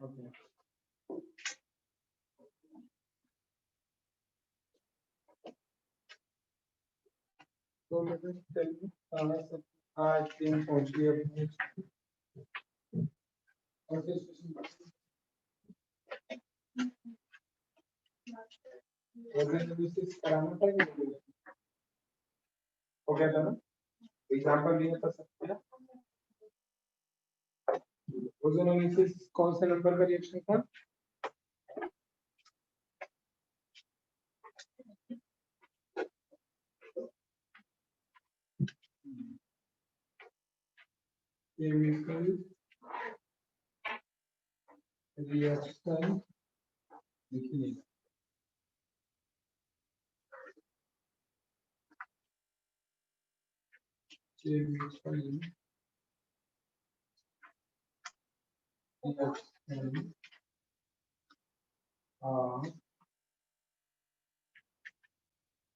Okay. So let us tell you आज दिन पहुंच गए अपने कराना था हो गया था ना एग्जाम्पल लिए कर सकते हैं ओजोनोलिसिस कौन से नंबर का रिएक्शन था केमिकल रिएक्शन देखिए केमिकल रिएक्शन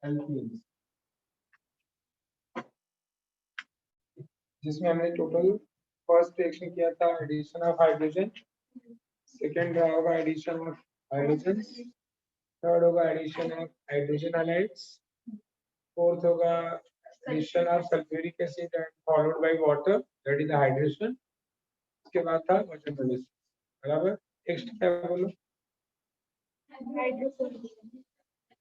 एल्कीन्स जिसमें हमने टोटल फर्स्ट रिएक्शन किया था एडिशन ऑफ हाइड्रोजन सेकंड होगा एडिशन ऑफ हाइड्रोजन थर्ड होगा addition of hydrogen hydrides fourth होगा addition of sulphuric acid and followed by water that is the hydration उसके बाद था ओजोनोलिसिस बराबर नेक्स्ट क्या बोलो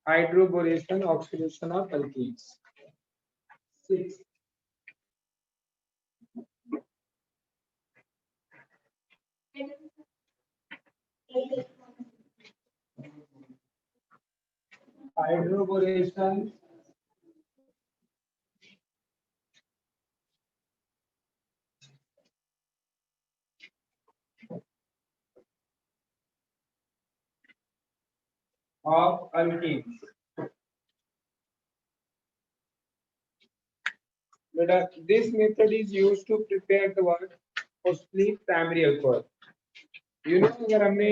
hydroboration oxidation of alkenes 6 hydroboration of alkenes. This method is used to prepare the what? Mostly primary alcohol. You know अगर हमने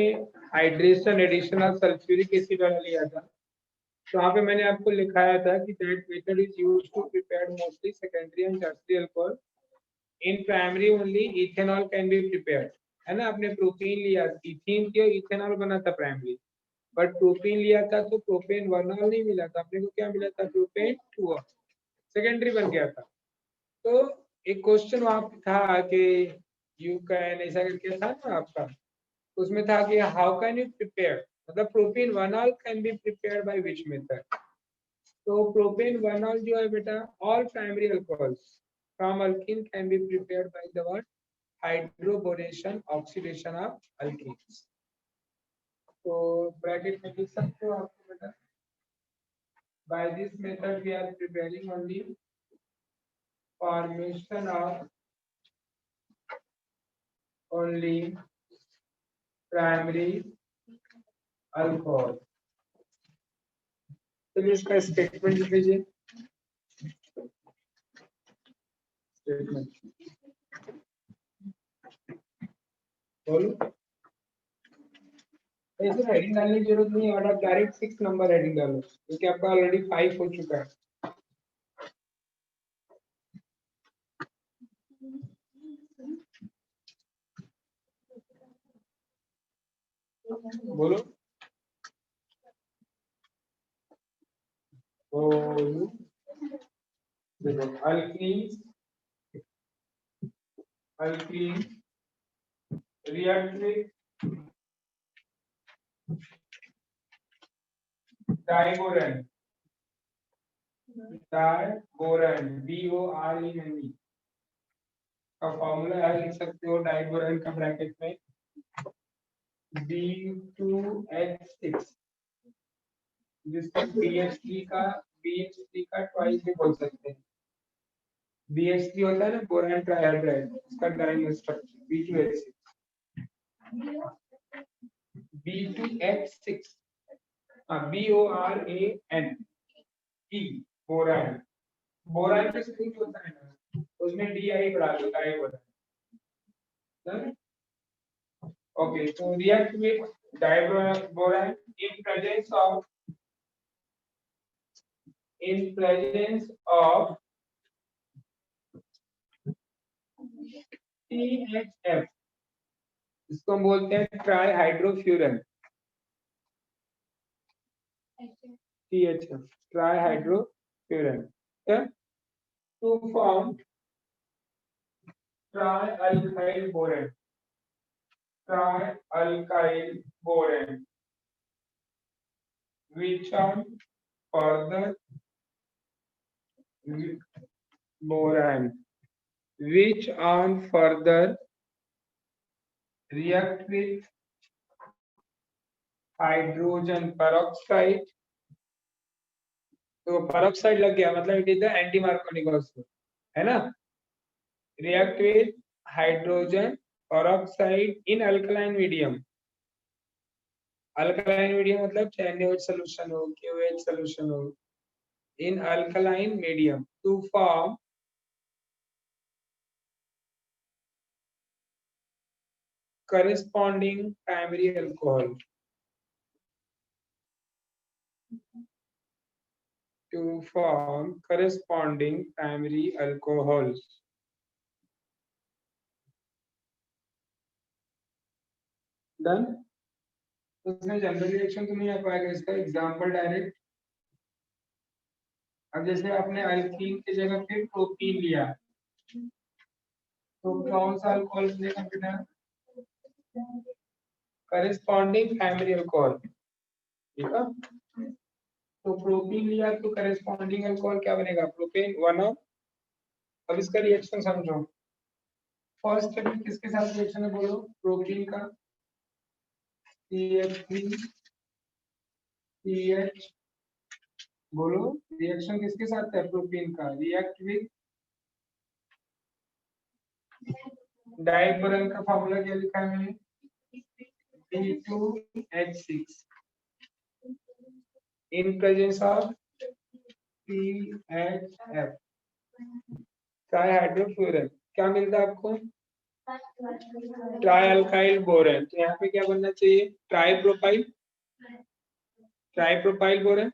hydration addition of sulphuric acid वाला लिया था तो वहाँ पे मैंने आपको लिखाया था कि that method is used to prepare mostly secondary and tertiary alcohol. In primary only ethanol can be prepared. है ना आपने प्रोपीन लिया इथीन के इथेनॉल बना था प्राइमरी बट प्रोपेन लिया था तो प्रोपेन वर्नॉल नहीं मिला था अपने को क्या मिला था प्रोपेन 2 सेकेंडरी बन गया था तो एक क्वेश्चन वहां पे था कि यू कैन ऐसा करके था ना आपका उसमें था कि हाउ कैन यू प्रिपेयर मतलब propane one ol can be prepared by which method तो प्रोपेन वर्नॉल जो है बेटा all primary alcohols from alkene can be prepared by the what hydroboration oxidation of alkenes तो ब्रैकेट में लिख सकते हो आपको बेटा by this method we are preparing only formation of only primary alcohol चलिए इसका स्टेटमेंट लिख लीजिए स्टेटमेंट बोलो ऐसे हेडिंग डालने की जरूरत नहीं है और आप डायरेक्ट 6 नंबर हेडिंग डालो क्योंकि आपका ऑलरेडी 5 हो चुका है बोलो बोलो देखो alkyne react with diboran BORENE का फॉर्मूला है लिख सकते हो डाइबोरेन का ब्रैकेट में B2H6 जिसको BH3 का ट्वाइस भी बोल सकते हैं BH3 होता है ना बोरान ट्राइहाइड्राइड उसका डाइन structure B2H6 B2H6 BORAN borane borane का स्पेलिंग होता है ना उसमें DI बढ़ा दो डाइबोरान okay so react with diboran in presence of THF इसको हम बोलते हैं tri hydrofuran, THF, tri hydrofuran. To form tri alkyl borane, tri alkyl borane which on further boron which on further react with hydrogen peroxide, तो peroxide लग गया मतलब it is the anti Markovnikov also, है ना। react with hydrogen peroxide in alkaline medium, alkaline medium मतलब चाहे NaOH solution हो, KOH solution हो, in alkaline medium to form corresponding primary alcohol, to form corresponding primary alcohols. Done? उसमें general reaction तो नहीं आ पाएगा, इसका एग्जांपल डायरेक्ट। अब जैसे आपने अल्कीन की जगह पे प्रोपीन लिया, तो कौन सा अल्कोहल बनेगा बेटा? करेस्पॉन्डिंग प्राइमरी अल्कोहल, ठीक है। तो प्रोपीन लिया तो करेस्पॉन्डिंग अल्कोहल क्या बनेगा? Propane 1 of. अब इसका रिएक्शन समझो। फर्स्ट किसके साथ रिएक्शन है बोलो? प्रोपीन का CH3 CH, बोलो रिएक्शन किसके साथ है? प्रोपीन का रिएक्ट विद डाइबोरन का फॉर्मूला क्या लिखा है मैंने? C2H6 in presence of CHF, ट्राईहाइड्रोफ्यूरन। क्या मिलता है आपको? Try alkyl borane. तो यहाँ पे क्या बनना चाहिए? Try propyl, try propyl borane.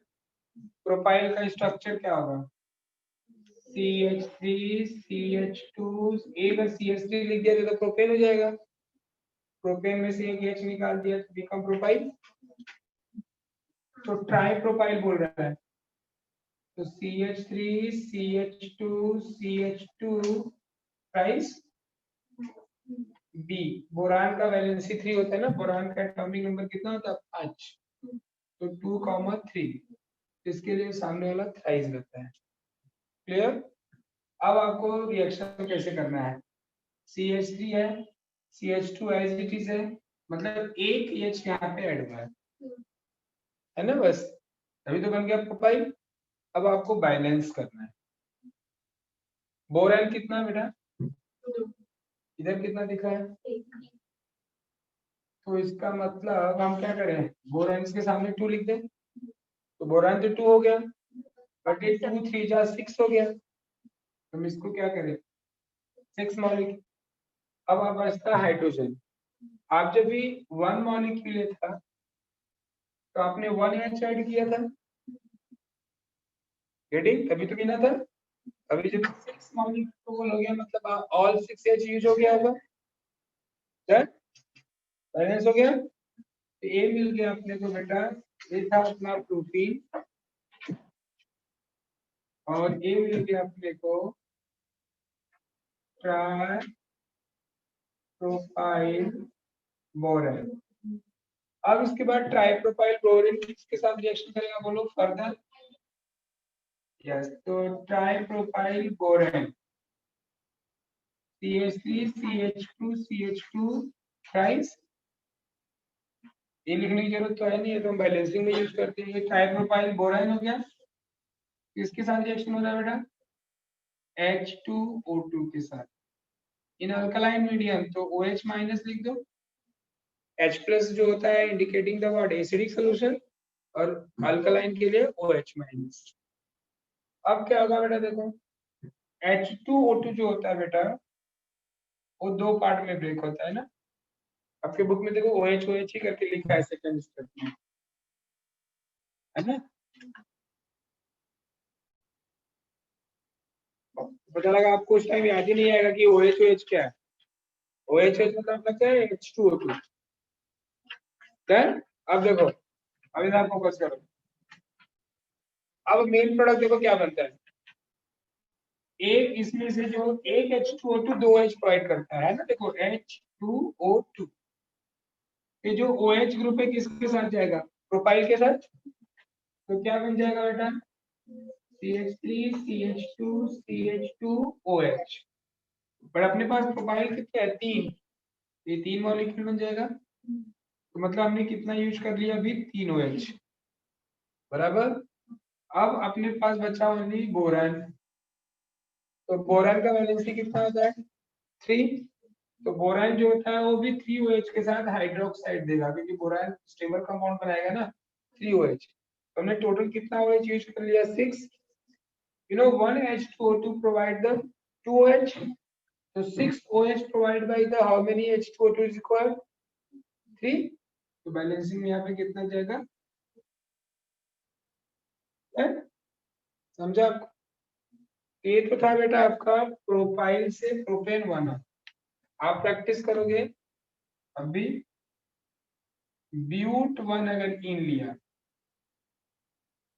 Propyl का स्ट्रक्चर क्या होगा? CH3 CH2, एक CH3 लिख दिया तो प्रोपेन हो जाएगा। प्रोपेन में से एक H निकाल दिया तो बिकम प्रोपाइल। तो ट्राई प्रोपाइल बोल रहा है, तो CH3 CH2 CH2 price B। Boron का वैलेंसी 3 होता है ना, बोरान का एटॉमिक नंबर कितना होता है? 5, तो 2,3, इसके लिए सामने वाला थ्राइस रहता है। क्लियर? अब आपको रिएक्शन कैसे करना है? CH3 है, CH2 एज इट इज है, मतलब एक H यहाँ पे ऐड हुआ है ना, बस अभी तो बन गया प्रोपाइल। अब आपको बैलेंस करना है। बोरान कितना है बेटा? इधर कितना दिखा है? तो इसका मतलब हम क्या करें? बोरान के सामने 2 लिख दें, तो बोरान तो 2 हो गया, बट ये 2 3 जा 6 हो गया, तो हम इसको क्या करें? 6 मॉलिक्यूल। अब आप बचता हाइड्रोजन। आप जब भी 1 मॉलिक्यूल था तो आपने 1H ऐड किया था, गेटिंग? तभी तो बिना था। अभी जब 6 मॉलिक्यूल हो गया मतलब ऑल 6H यूज हो गया होगा, बैलेंस हो गया। तो ये मिल गया अपने को बेटा, ये था अपना प्रोटीन, और ये मिल गया अपने को ट्राई प्रोपाइल बोरेन। अब इसके बाद ट्राई प्रोपाइल बोरेन किसके साथ रिएक्शन करेगा बोलो फर्दर? यस, तो try propyl borane CH3 CH2 CH2 thrice. ये लिखने की जरूरत तो है नहीं, है तो हम बैलेंसिंग में यूज करते हैं। ट्राई प्रोपाइल बोरेन हो गया, किसके साथ रिएक्शन हो रहा है बेटा? H2O2 के साथ। इन अल्कलाइन मीडियम तो OH माइनस लिख दो। H प्लस जो होता है indicating the what? Acidic solution, और अल्कलाइन के लिए OH माइनस। अब क्या होगा बेटा? देखो H2O2 जो होता है बेटा, वो 2 पार्ट में ब्रेक होता है ना। आपके बुक में देखो OH OH ही करके लिखा है सेकंड स्टेप में, है ना। पता लगा आपको उस टाइम याद ही नहीं आएगा कि OH OH क्या है। OH मतलब क्या है H2O2 देन अब देखो अब इधर फोकस करो अब मेन प्रोडक्ट देखो क्या बनता है एक इसमें से जो एक H2O2 दो H प्रोवाइड करता है ना देखो H2O2 ये जो OH ग्रुप है किसके साथ जाएगा प्रोपाइल के साथ तो क्या बन जाएगा बेटा CH3 CH2 CH2OH पर अपने पास प्रोपाइल कितने हैं तीन ये तीन मॉलिक्यूल बन जाएगा तो मतलब हमने कितना यूज कर लिया अभी तीन OH बराबर अब अपने पास बचा ओनली बोरान तो बोरान का वैलेंसी कितना होता है 3 तो बोरान जो होता है वो भी 3OH के साथ हाइड्रोक्साइड देगा क्योंकि बोरान स्टेबल कंपाउंड बनाएगा ना 3OH तो हमने टोटल कितना OH यूज कर लिया 6 you know 1H2O2 provide the 2OH so 6OH provided by the how many H2O2 is required 3 तो बैलेंसिंग में यहाँ पे कितना जाएगा समझा आपको ये तो था बेटा आपका प्रोपाइल से प्रोपेन बना आप प्रैक्टिस करोगे अभी ब्यूट वन अगर इन लिया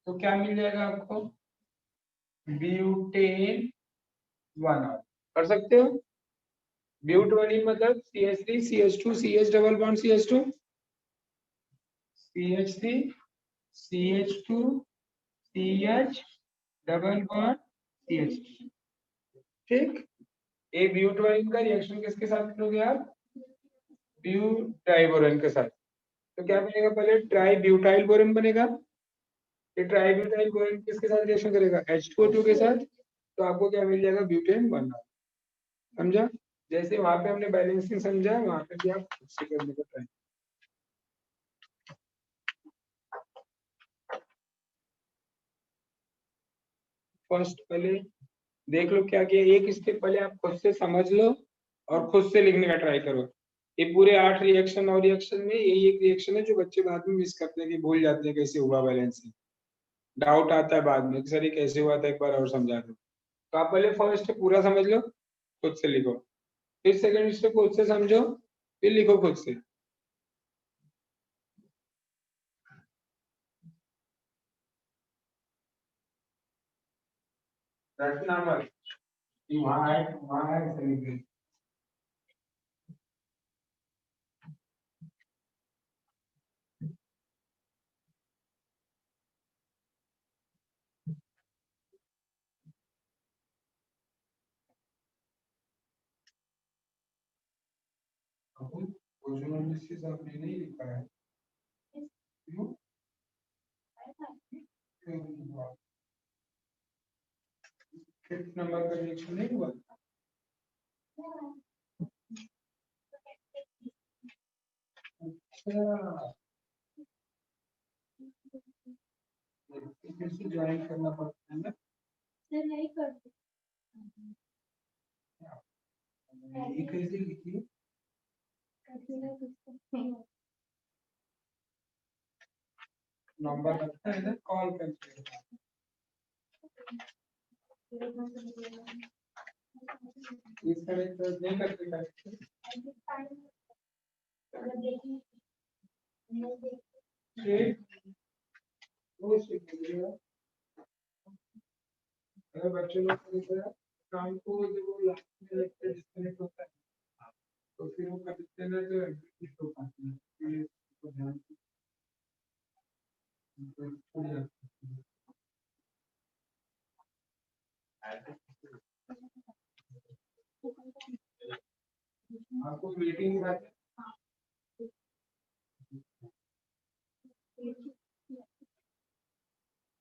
तो क्या मिल जाएगा आपको ब्यूटेन वन कर सकते हो ब्यूट वन इन मतलब CH3 CH2 CH double bond CH2 CH3 CH2 CH double bond CH ठीक ये ब्यूट वन इन का रिएक्शन किसके साथ करोगे आप ब्यूटाइल के साथ तो क्या बनेगा पहले ट्राई ब्यूटाइल बोरेन बनेगा ये ट्राई ब्यूटाइल बोरेन किसके साथ रिएक्शन करेगा H2O2 के साथ तो आपको क्या मिल जाएगा ब्यूटेन बनना समझा जैसे वहां पे हमने बैलेंसिंग समझा वहां पे भी आप खुद से करने का ट्राई फर्स्ट पहले देख लो क्या किया एक स्टेप पहले आप खुद से समझ लो और खुद से लिखने का ट्राई करो ये पूरे 8 रिएक्शन और रिएक्शन में यही एक रिएक्शन है जो बच्चे बाद में मिस करते हैं कि भूल जाते हैं कैसे हुआ बैलेंसिंग डाउट आता है बाद में सर ये कैसे हुआ था एक बार और समझा दो तो आप पहले फर्स्ट पूरा समझ लो खुद से लिखो फिर सेकंड स्टेप खुद से समझो फिर लिखो खुद से रटना मत वहां है सही आपने नहीं लिखा है क्यों फिफ्थ नंबर का रिएक्शन नहीं हुआ अच्छा फिर से ज्वाइन करना पड़ता है ना सर नहीं करते ये कैसे लिखिए नंबर लगता है इधर कॉल करके इस तरह से नहीं करते अगर बच्चे लोग काम को जब वो लास्ट में डिस्कनेक्ट होता है तो फिर वो करते हैं तो एग्जीक्यूट हो पाते हैं इसलिए इसको ध्यान छूट जाता है आपको मीटिंग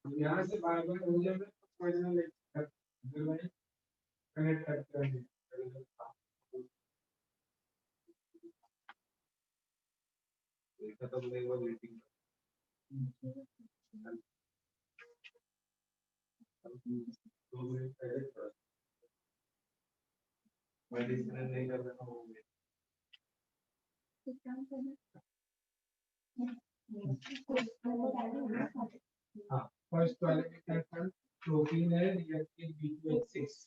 यहाँ से बार बार हो जाए तो कोई ना लेकर कनेक्ट करते हैं खत्म नहीं हुआ मीटिंग मेडिसिन नहीं कर रहा हूँ हाँ फर्स्ट वाले में क्या था प्रोटीन है रिएक्टिव B2H6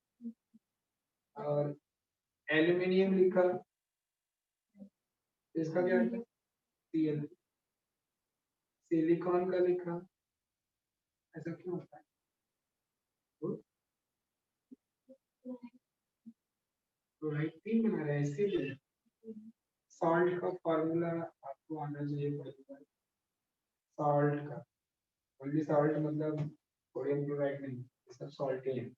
और एल्यूमिनियम लिखा, इसका क्या है, Cl। सिलिकॉन का लिखा, ऐसा क्यों होता है? क्लोराइड 3 बना रहा है इसीलिए। सॉल्ट का फॉर्मूला आपको आना चाहिए पहली बार। सॉल्ट का ओनली सॉल्ट मतलब सोडियम क्लोराइड नहीं, ये सब सॉल्ट ही है।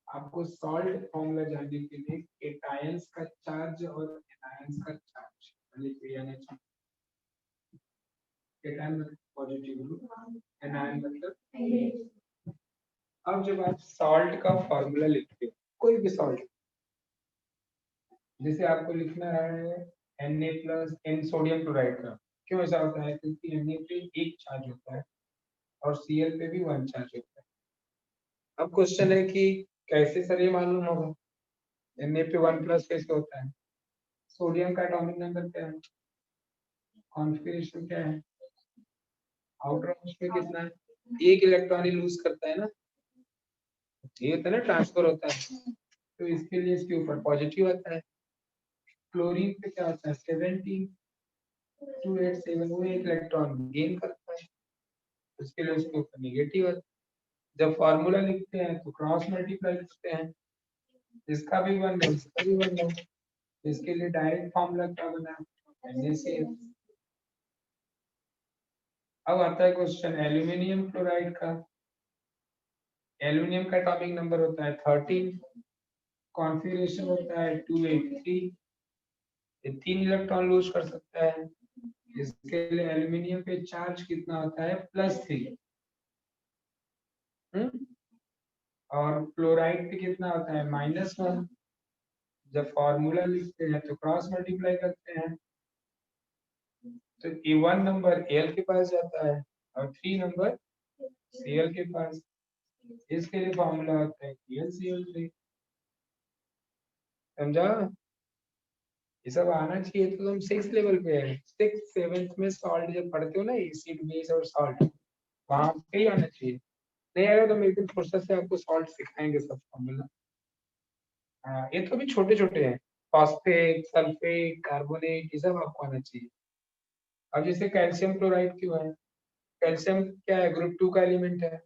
आपको सॉल्ट फॉर्मूला जानने के लिए केटायंस का चार्ज और एनायंस का चार्ज, केटायन मतलब पॉजिटिव ग्रुप, एनायन मतलब। अब जब आप सॉल्ट का फॉर्मूला लिखते हो, कोई भी सॉल्ट, जैसे आपको लिखना है Na plus N sodium chloride का, क्यों ऐसा होता है? क्योंकि Na पे एक चार्ज होता है और Cl पे भी 1 चार्ज होता है। अब क्वेश्चन है कि कैसे सर ये मालूम होगा Na पे 1 प्लस कैसे होता है? सोडियम का एटॉमिक नंबर क्या है, कॉन्फिगरेशन क्या है, आउटर मोस्ट में कितना है, एक इलेक्ट्रॉन ही लूज करता है ना, ये होता है ना, ट्रांसफर होता है, तो इसके लिए इसके ऊपर पॉजिटिव आता है। क्लोरीन पे क्या होता है, 17 287, वो एक इलेक्ट्रॉन गेन करता है, उसके लिए उसके ऊपर नेगेटिव आता है। जब फॉर्मूला लिखते हैं तो क्रॉस मल्टीप्लाई करते हैं, इसका भी 1 है इसका भी 1 है, इसके लिए डायरेक्ट फॉर्मूला क्या बना, NaCl। अब आता है क्वेश्चन एल्यूमिनियम क्लोराइड का। एल्यूमिनियम का एटॉमिक नंबर होता है 13, कॉन्फिगरेशन होता है 283, ये 3 इलेक्ट्रॉन लूज कर सकता है। इसके लिए एल्यूमिनियम पे चार्ज कितना होता है, +3। और क्लोराइड पे कितना होता है, -1। जब फॉर्मूला लिखते हैं तो क्रॉस मल्टीप्लाई करते हैं, तो E1 नंबर Al के पास जाता है और 3 नंबर Cl के पास। इसके लिए फॉर्मूला होता है KlCl3। समझा? ये सब आना चाहिए, तो तुम 6 लेवल पे है, 6 7th में सॉल्ट जब पढ़ते हो ना, एसिड बेस और सॉल्ट, वहां पे ही आना चाहिए। नहीं आएगा तो मेरे दिन फुर्सत से आपको सॉल्ट सिखाएंगे सब फॉर्मूला। हाँ, ये तो भी छोटे छोटे हैं, फॉस्फेट, सल्फेट, कार्बोनेट, ये सब आपको आना चाहिए। अब जैसे कैल्शियम क्लोराइड क्यों है, कैल्शियम क्या है, ग्रुप 2 का एलिमेंट है।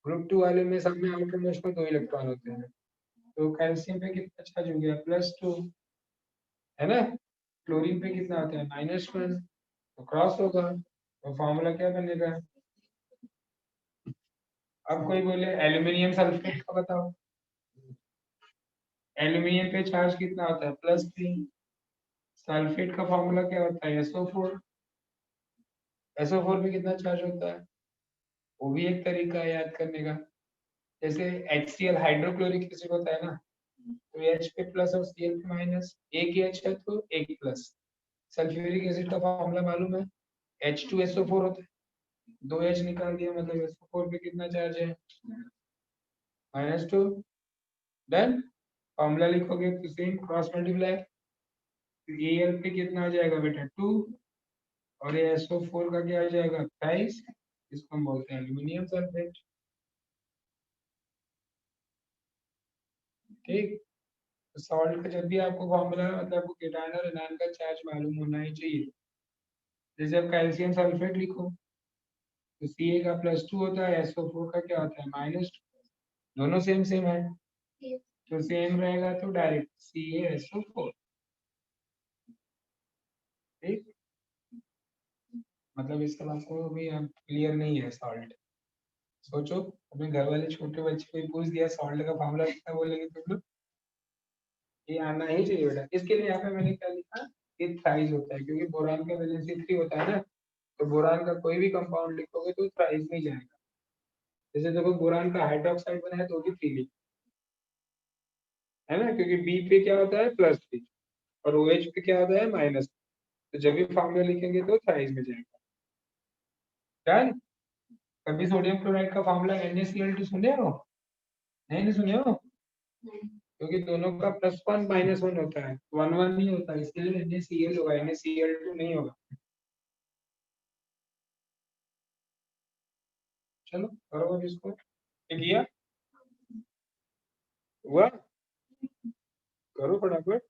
ग्रुप 2 वाले में सब में आउटर मोस्ट में 2 इलेक्ट्रॉन होते हैं, तो कैल्शियम पे कितना चार्ज हो गया, +2, है ना। क्लोरीन पे कितना होता है, -1, तो क्रॉस होगा, तो फॉर्मूला क्या बनेगा। अब कोई बोले एल्यूमिनियम सल्फेट का बताओ, एल्यूमिनियम पे चार्ज कितना होता है, +3। सल्फेट का फॉर्मूला क्या होता है, SO4। SO4 पे कितना चार्ज होता है, वो भी एक तरीका है याद करने का। जैसे HCl हाइड्रोक्लोरिक एसिड होता है ना, तो H पे प्लस और Cl पे माइनस, एक H है तो एक प्लस। सल्फ्यूरिक एसिड का फॉर्मूला मालूम है, H2SO4 होता है, 2H निकाल दिया, मतलब SO4 पे कितना चार्ज है, -2। डन। फॉर्मूला लिखोगे तो सेम क्रॉस मल्टीप्लाई, Al पे कितना आ जाएगा बेटा, 2, और ये SO4 का क्या आ जाएगा, 28। इसको हम बोलते हैं एल्यूमिनियम सल्फेट। ठीक। तो सॉल्ट का जब भी आपको फॉर्मूला, मतलब आपको केटायन और एनायन का चार्ज मालूम होना ही चाहिए। जैसे अब कैल्शियम सल्फेट लिखो, तो Ca का +2 होता है, SO4 का क्या होता है, -2, दोनों सेम सेम है, तो सेम रहेगा तो डायरेक्ट CaSO4। ठीक, मतलब इसका आपको अभी क्लियर नहीं है सॉल्ट। सोचो, अपने घर वाले छोटे बच्चे को ही पूछ दिया सॉल्ट का फॉर्मूला कितना, बोलेंगे तुम लोग, ये आना ही चाहिए बेटा। इसके लिए यहाँ पे मैंने क्या लिखा, ये थ्राइस होता है, क्योंकि बोरान का वैलेंसी 3 होता है ना, तो बोरान का कोई भी कंपाउंड लिखोगे तो थ्राइस में ही जाएगा। जैसे देखो बोरान का हाइड्रोक्साइड बना है तो भी 3 लिखो, है ना, क्योंकि बी पे क्या होता है, +3, और OH पे क्या होता है, -, तो जब भी फॉर्मूला लिखेंगे तो थ्राइस में जाएगा। डन। कभी सोडियम क्लोराइड का फॉर्मूला NaCl2 सुने हो? नहीं सुने हो, क्योंकि दोनों का +1 -1 होता है, 1 1 नहीं होता, इसके लिए NaCl होगा, NaCl2 नहीं होगा। चलो करो अब इसको, ये किया हुआ। करो फटाफट।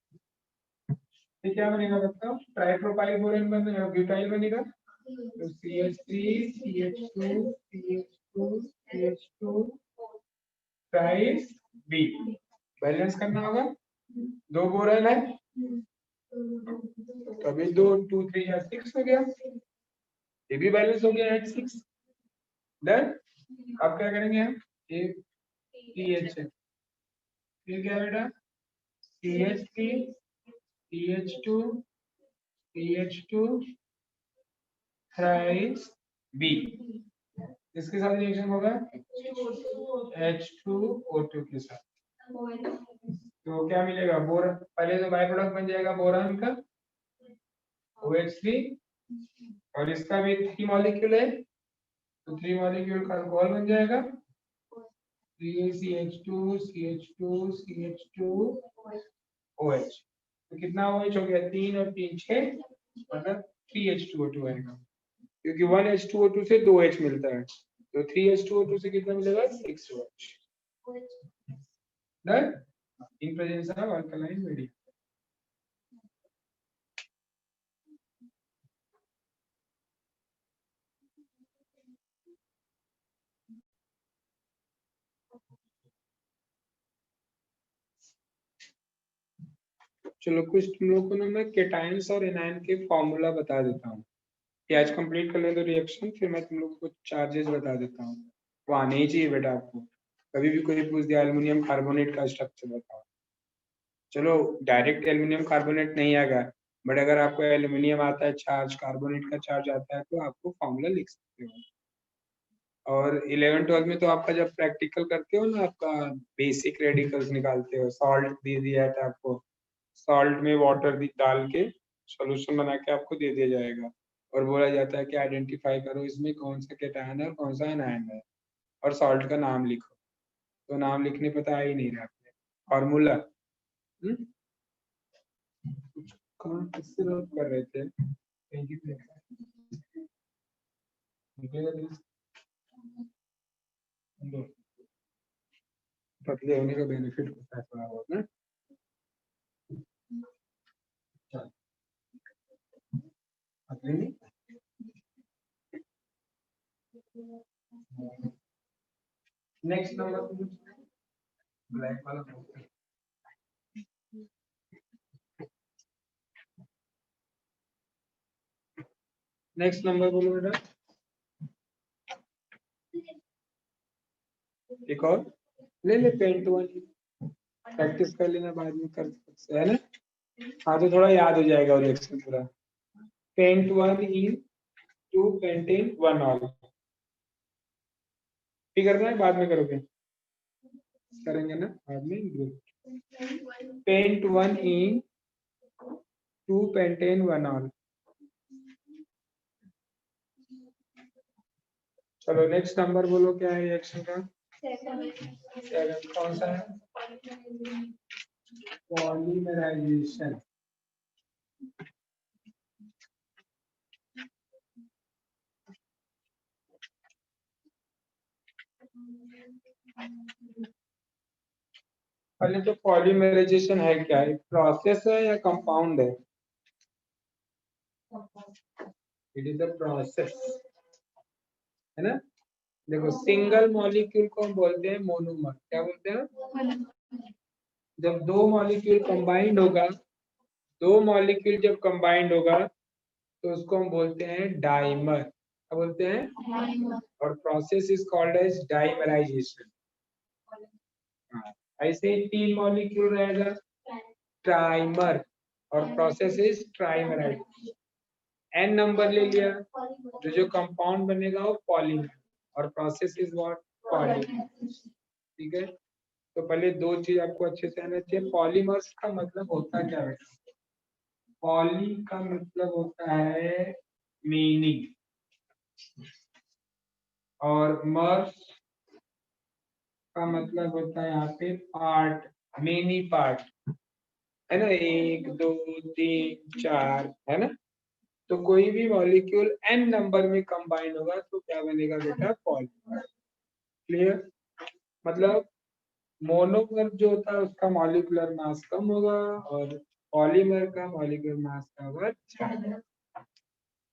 ये क्या बनेगा बताओ? ट्राइप्रोपाइल बोरेन बनेगा, ब्यूटाइल बनेगा। तो CH3 CH2 CH2 CH2 ट्राइस B balance करना होगा। 2 बोरेन है, कभी 2 2 3 या 6 हो गया, ये भी बैलेंस हो गया 6। डन। अब क्या करेंगे हम? ये CH है, फिर क्या बेटा? CH3 CH2 CH2 thrice B, इसके साथ रिएक्शन होगा H2O2 के साथ। तो क्या मिलेगा? बोर पहले तो बाय प्रोडक्ट बन जाएगा बोरान का OH3, और इसका भी 3 मॉलिक्यूल है, तो 3 मॉलिक्यूल का अल्कोहल बन जाएगा 3CH2 CH2 CH2 OH। तो कितना OH हो गया? 3 और 3 6, मतलब 3H2O2 आएगा, क्योंकि 1H2O2 से 2H मिलता है, तो 3H2O2 से कितना मिलेगा? 6OH। Done. In presence of alkaline medium. चलो कुछ तुम लोग को ना मैं केटायंस और एनायन के फॉर्मूला बता देता हूँ। ये आज कंप्लीट कर ले तो रिएक्शन, फिर मैं तुम लोग को चार्जेस बता देता हूँ। वो आने ही चाहिए बेटा आपको। कभी भी कोई पूछ दिया एल्युमिनियम कार्बोनेट का स्ट्रक्चर बताओ, चलो डायरेक्ट एल्युमिनियम कार्बोनेट नहीं आएगा, बट अगर आपको एल्युमिनियम आता है चार्ज, कार्बोनेट का चार्ज आता है, तो आपको फॉर्मूला लिख सकते हो। और 11-12 में तो आपका जब प्रैक्टिकल करते हो ना, आपका बेसिक रेडिकल्स निकालते हो, सॉल्ट दे दिया था आपको, सॉल्ट में वाटर डाल के सॉल्यूशन बना के आपको दे दिया जाएगा, और बोला जाता है कि आइडेंटिफाई करो इसमें कौन सा केटायन है और कौन सा एनायन है, और सॉल्ट का नाम लिखो। तो नाम लिखने पता ही नहीं रहा फॉर्मूला। कौन किससे बात कर रहे थे? पतले होने का बेनिफिट होता है थोड़ा बहुत ना। पतले नहीं, नेक्स्ट नंबर ब्लैक वाला। नेक्स्ट नंबर बोलो बेटा। एक और ले ले, पेंट वाली प्रैक्टिस कर लेना, बाद में कर सकते है ना। हाँ तो थोड़ा याद हो जाएगा रिएक्शन पूरा। पेंट 1 इन 2 पेंटेन 1 ऑल। ठीक करना है, बाद में करोगे, करेंगे ना बाद में। पेंट 1 इन 2 पेंटेन 1 ऑल। चलो नेक्स्ट नंबर बोलो, क्या है रिएक्शन का? 7 कौन सा है? पॉलीमराइजेशन। पहले तो पॉलीमराइजेशन है क्या? एक प्रोसेस है या कंपाउंड है? इट इज अ प्रोसेस, है ना। देखो सिंगल मॉलिक्यूल को हम बोलते हैं मोनोमर। क्या बोलते हैं? जब दो मॉलिक्यूल कंबाइंड होगा, दो मॉलिक्यूल जब कंबाइंड होगा तो उसको हम बोलते हैं डाइमर। क्या बोलते हैं? और process is called as dimerization. ऐसे ही 3 मॉलिक्यूल रहेगा ट्राइमर, और process is trimerization. n number ले लिया तो जो कंपाउंड बनेगा वो पॉलीमर, और प्रोसेस इज व्हाट? पॉलीमर। ठीक है, तो पहले दो चीज आपको अच्छे से आना चाहिए। पॉलीमर्स का मतलब होता क्या है? पॉली का मतलब होता है मीनिंग, और मर्स का मतलब होता है यहाँ पे पार्ट, मेनी पार्ट, है ना, 1 2 3 4, है ना। तो कोई भी मॉलिक्यूल n नंबर में कंबाइन होगा तो क्या बनेगा बेटा? पॉलीमर। क्लियर? मतलब मोनोमर जो होता है उसका मॉलिक्यूलर मास कम होगा और पॉलीमर का मॉलिक्यूलर मास का होगा ज्यादा।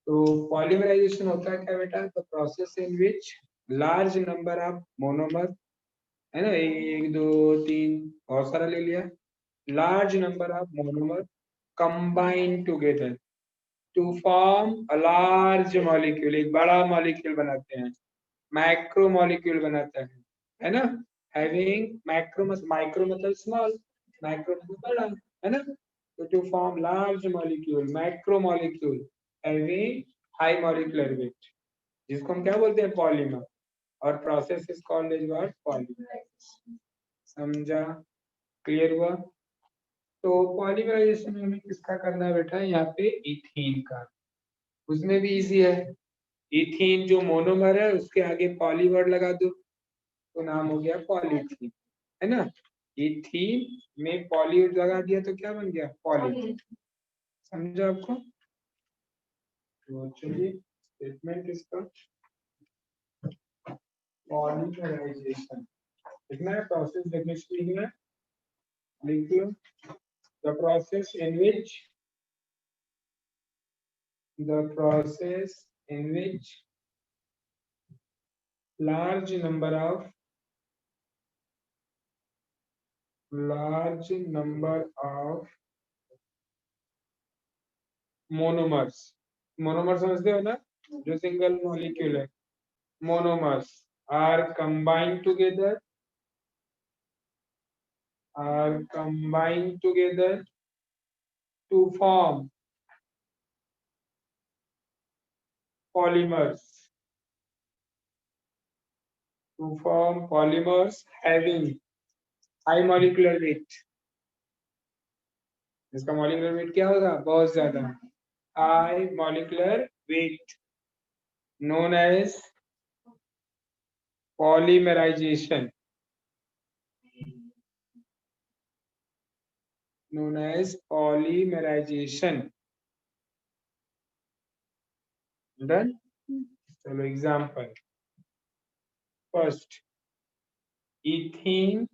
तो पॉलीमराइजेशन होता है क्या बेटा, the process in which large number of monomer, है ना, 1 2 3 बहुत सारा ले लिया, large number of monomer combine together to form a large molecule, एक बड़ा मॉलिक्यूल बनाते हैं, मैक्रो मॉलिक्यूल बनाता है ना, हैविंग मैक्रो माइक्रो मतलब स्मॉल, मैक्रो मतलब बड़ा, है ना, तो to form large molecule macro molecule having high molecular weight, जिसको हम क्या बोलते हैं, पॉलीमर, और process is called as what, polymerization. समझा, क्लियर हुआ। तो पॉलीमराइजेशन में हमें किसका करना है बेटा, यहाँ पे इथीन का, उसमें भी इजी है, इथीन जो मोनोमर है उसके आगे पॉली वर्ड लगा दो तो नाम हो गया पॉलीथीन, है ना, इथीन में पॉली लगा दिया तो क्या बन गया, पॉलीथीन। समझा आपको। तो चलिए स्टेटमेंट इसका, पॉलीमराइजेशन लिखना है, प्रोसेस डेफिनेशन लिखना है, लिख लो, the process in which, the process in which large number of monomers, monomer समझते हो ना, जो सिंगल मॉलिक्यूल है, monomers are combined together, to form polymers, having high molecular weight, इसका मॉलिक्यूलर वेट क्या होगा, बहुत ज्यादा, high molecular weight, known as polymerization, known as polymerization. Done. चलो example, first ethene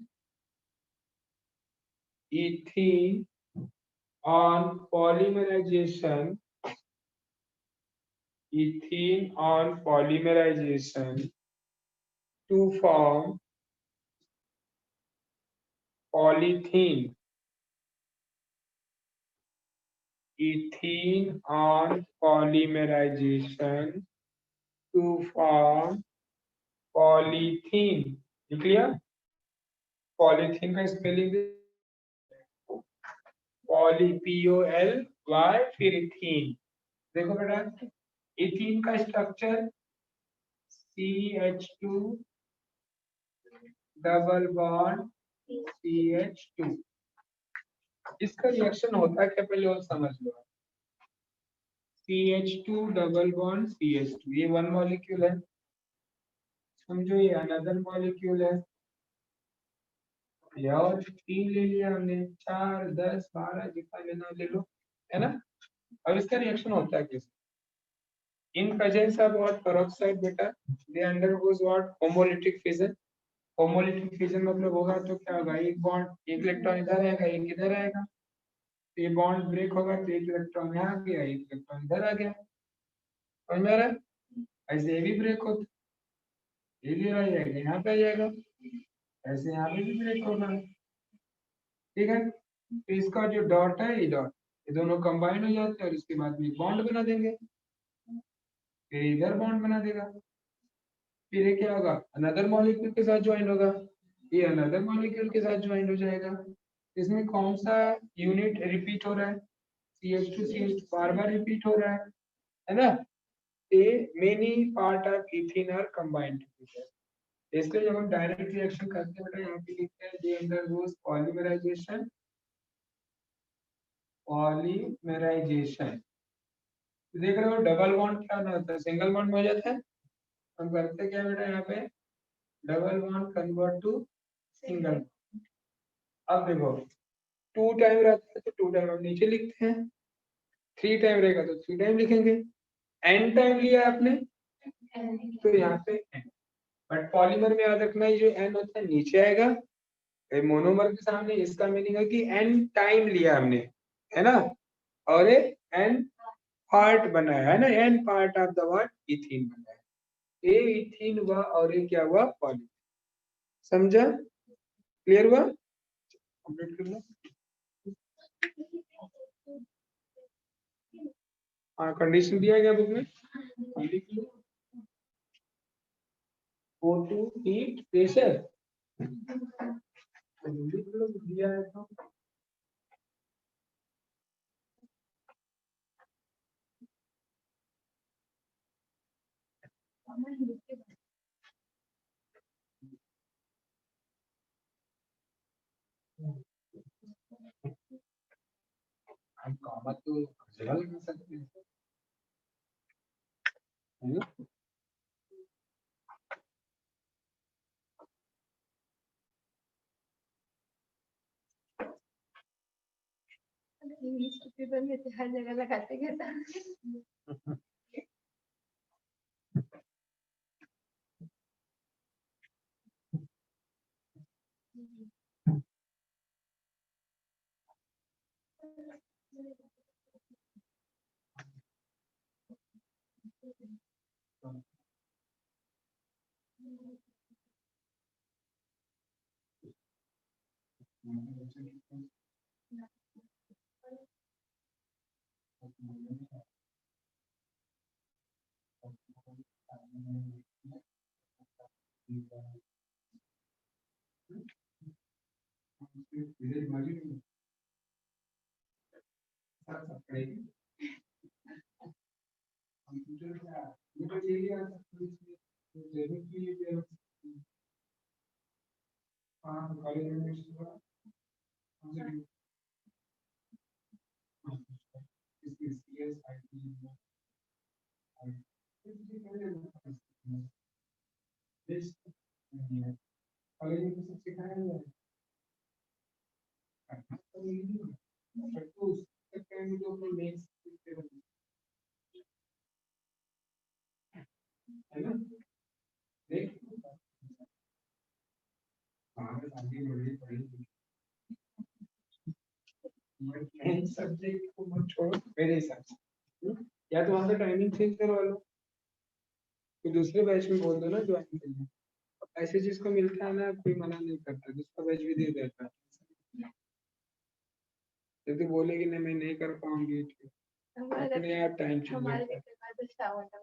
on polymerization, to form polythene, ethene on polymerization to form polythene, लिख लिया, polythene का spelling poly POLY फिर इथीन, देखो बेटा इथीन का structure CH2 double bond CH2, इसका reaction होता है क्या पहले और समझ लो, CH2 डबल बॉन्ड CH2, ये वन मॉलिक्यूल है, समझो ये अनदर मॉलिक्यूल है, ये और 3 ले लिया हमने, 4 10 12 जितना लेना ले लो, है ना। अब इसका रिएक्शन होता है कैसे, in presence of what, peroxide बेटा, they undergoes what, homolytic fission, homolytic fission मतलब होगा तो क्या होगा, एक बॉन्ड, एक इलेक्ट्रॉन इधर आएगा एक इधर आएगा, तो ये बॉन्ड ब्रेक होगा तो एक इलेक्ट्रॉन यहाँ आ गया एक इलेक्ट्रॉन इधर आ गया, समझ में आ रहा है, ऐसे ये भी ब्रेक होता, ये भी आ जाएगा यहाँ पे आ जाएगा, ऐसे यहाँ पे भी ब्रेक होगा, ठीक है, तो इसका जो डॉट है, ये डॉट, ये दोनों कंबाइन हो जाते हैं और इसके बाद में बॉन्ड बना देंगे, फिर इधर बॉन्ड बना देगा, फिर ये क्या होगा, अनदर मॉलिक्यूल के साथ ज्वाइन होगा, ये अनदर मॉलिक्यूल के साथ ज्वाइन हो जाएगा, इसमें कौन सा यूनिट रिपीट हो रहा है, CH2 CH2 बार बार रिपीट हो रहा है ना, ये many part of ethene are combined together, इसलिए जब हम डायरेक्ट रिएक्शन करते हैं बेटा यहाँ पे लिखते हैं दे अंडरगोस पॉलीमराइजेशन, देख रहे हो डबल बॉन्ड क्या होता है, सिंगल बॉन्ड में हो जाता है, हम करते क्या बेटा यहाँ पे, double bond convert to single, अब देखो 2 टाइम रहता है तो 2 टाइम हम नीचे लिखते हैं, 3 टाइम रहेगा तो 3 टाइम लिखेंगे, n टाइम लिया आपने तो यहाँ पे n, बट पॉलीमर में याद रखना है जो n होता है नीचे आएगा मोनोमर के सामने इसका मीनिंग है कि एन टाइम लिया हमने, है ना, और एन पार्ट बनाया है ना, n part of the word ethene बनाया, ए इथीन हुआ और ये क्या हुआ, पॉली। समझा, क्लियर हुआ, कंप्लीट कर लो। हाँ, कंडीशन दिया गया बुक में, O2 हीट प्रेशर दिया है तो हम कॉमा तो जगह लगा सकते हैं, है ना। इंग्लिश के पेपर में तो हर जगह लगाते कहता सब्जेक्ट को मत छोड़ो मेरे हिसाब से, या तो वहां से टाइमिंग चेंज करवा लो, तो दूसरे बैच में बोल दो ना ज्वाइन के लिए, ऐसे जिसको मिलता है ना कोई मना नहीं करता, दूसरा बैच भी दे देता है, यदि बोलेगी नहीं मैं नहीं कर पाऊंगी अपने आप टाइम हमारे चेंज पेपर का तो स्टाफ होता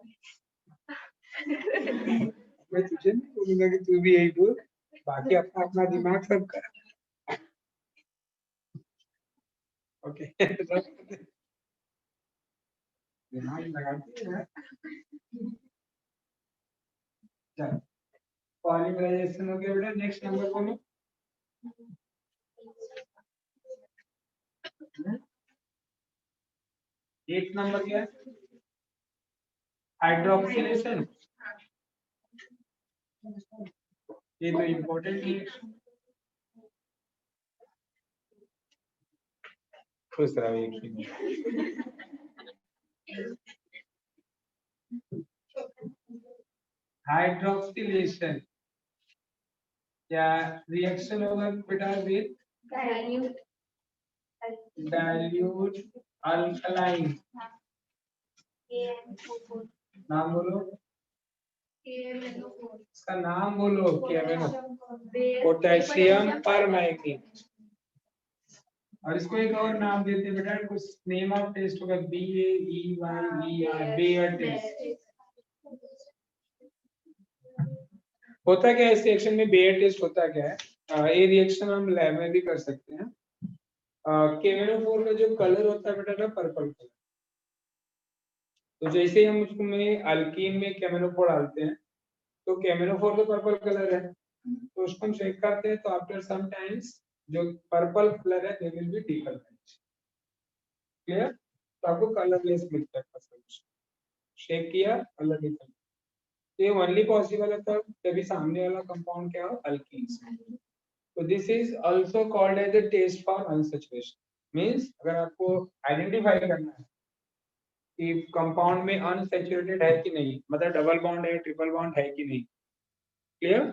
मैं तुझे नहीं बोलूंगा कि तू भी यही बोल, बाकी अपना अपना दिमाग सब कर, ओके दिमाग लगाती है। चल पॉलीमराइजेशन हो गया बेटा, नेक्स्ट नंबर बोलो। एक नंबर क्या है, हाइड्रोक्सिलेशन, ये तो इम्पोर्टेंट है, खुश रहो एक ही हाइड्रोक्सिलेशन क्या रिएक्शन होगा बेटा विद डाइल्यूट अल्कलाइन, नाम बोलो, इसका नाम बोलो, केमेनो, पोटेशियम परमैंगनीट, और इसको एक और नाम देते हैं बेटा, कुछ नेम ऑफ टेस्ट होगा, BAEYER, बेयर टेस्ट। होता क्या है इस रिएक्शन में, बेयर टेस्ट होता क्या है, ये रिएक्शन हम लैब में भी कर सकते हैं। केमेनोफोर का जो कलर होता है बेटा ना, पर्पल कलर, तो जैसे हम उसमें अल्कीन में केमेनोफोर डालते हैं तो केमेनोफोर तो पर्पल कलर है, तो उसको हम चेक करते हैं, तो आफ्टर सम टाइम्स जो पर्पल कलर है दे विल बी डीकलराइज्ड, क्लियर, तो आपको कलरलेस मिलता है सॉल्यूशन, शेक किया कलर निकल, तो ये ओनली पॉसिबल है तब जब सामने वाला कंपाउंड क्या हो, अल्कीन्स। तो this is also called as a test for unsaturation, means अगर आपको आइडेंटिफाई करना है कि कंपाउंड में अनसैचुरेटेड है कि नहीं, मतलब डबल बॉन्ड है, ट्रिपल बॉन्ड है कि नहीं, क्लियर,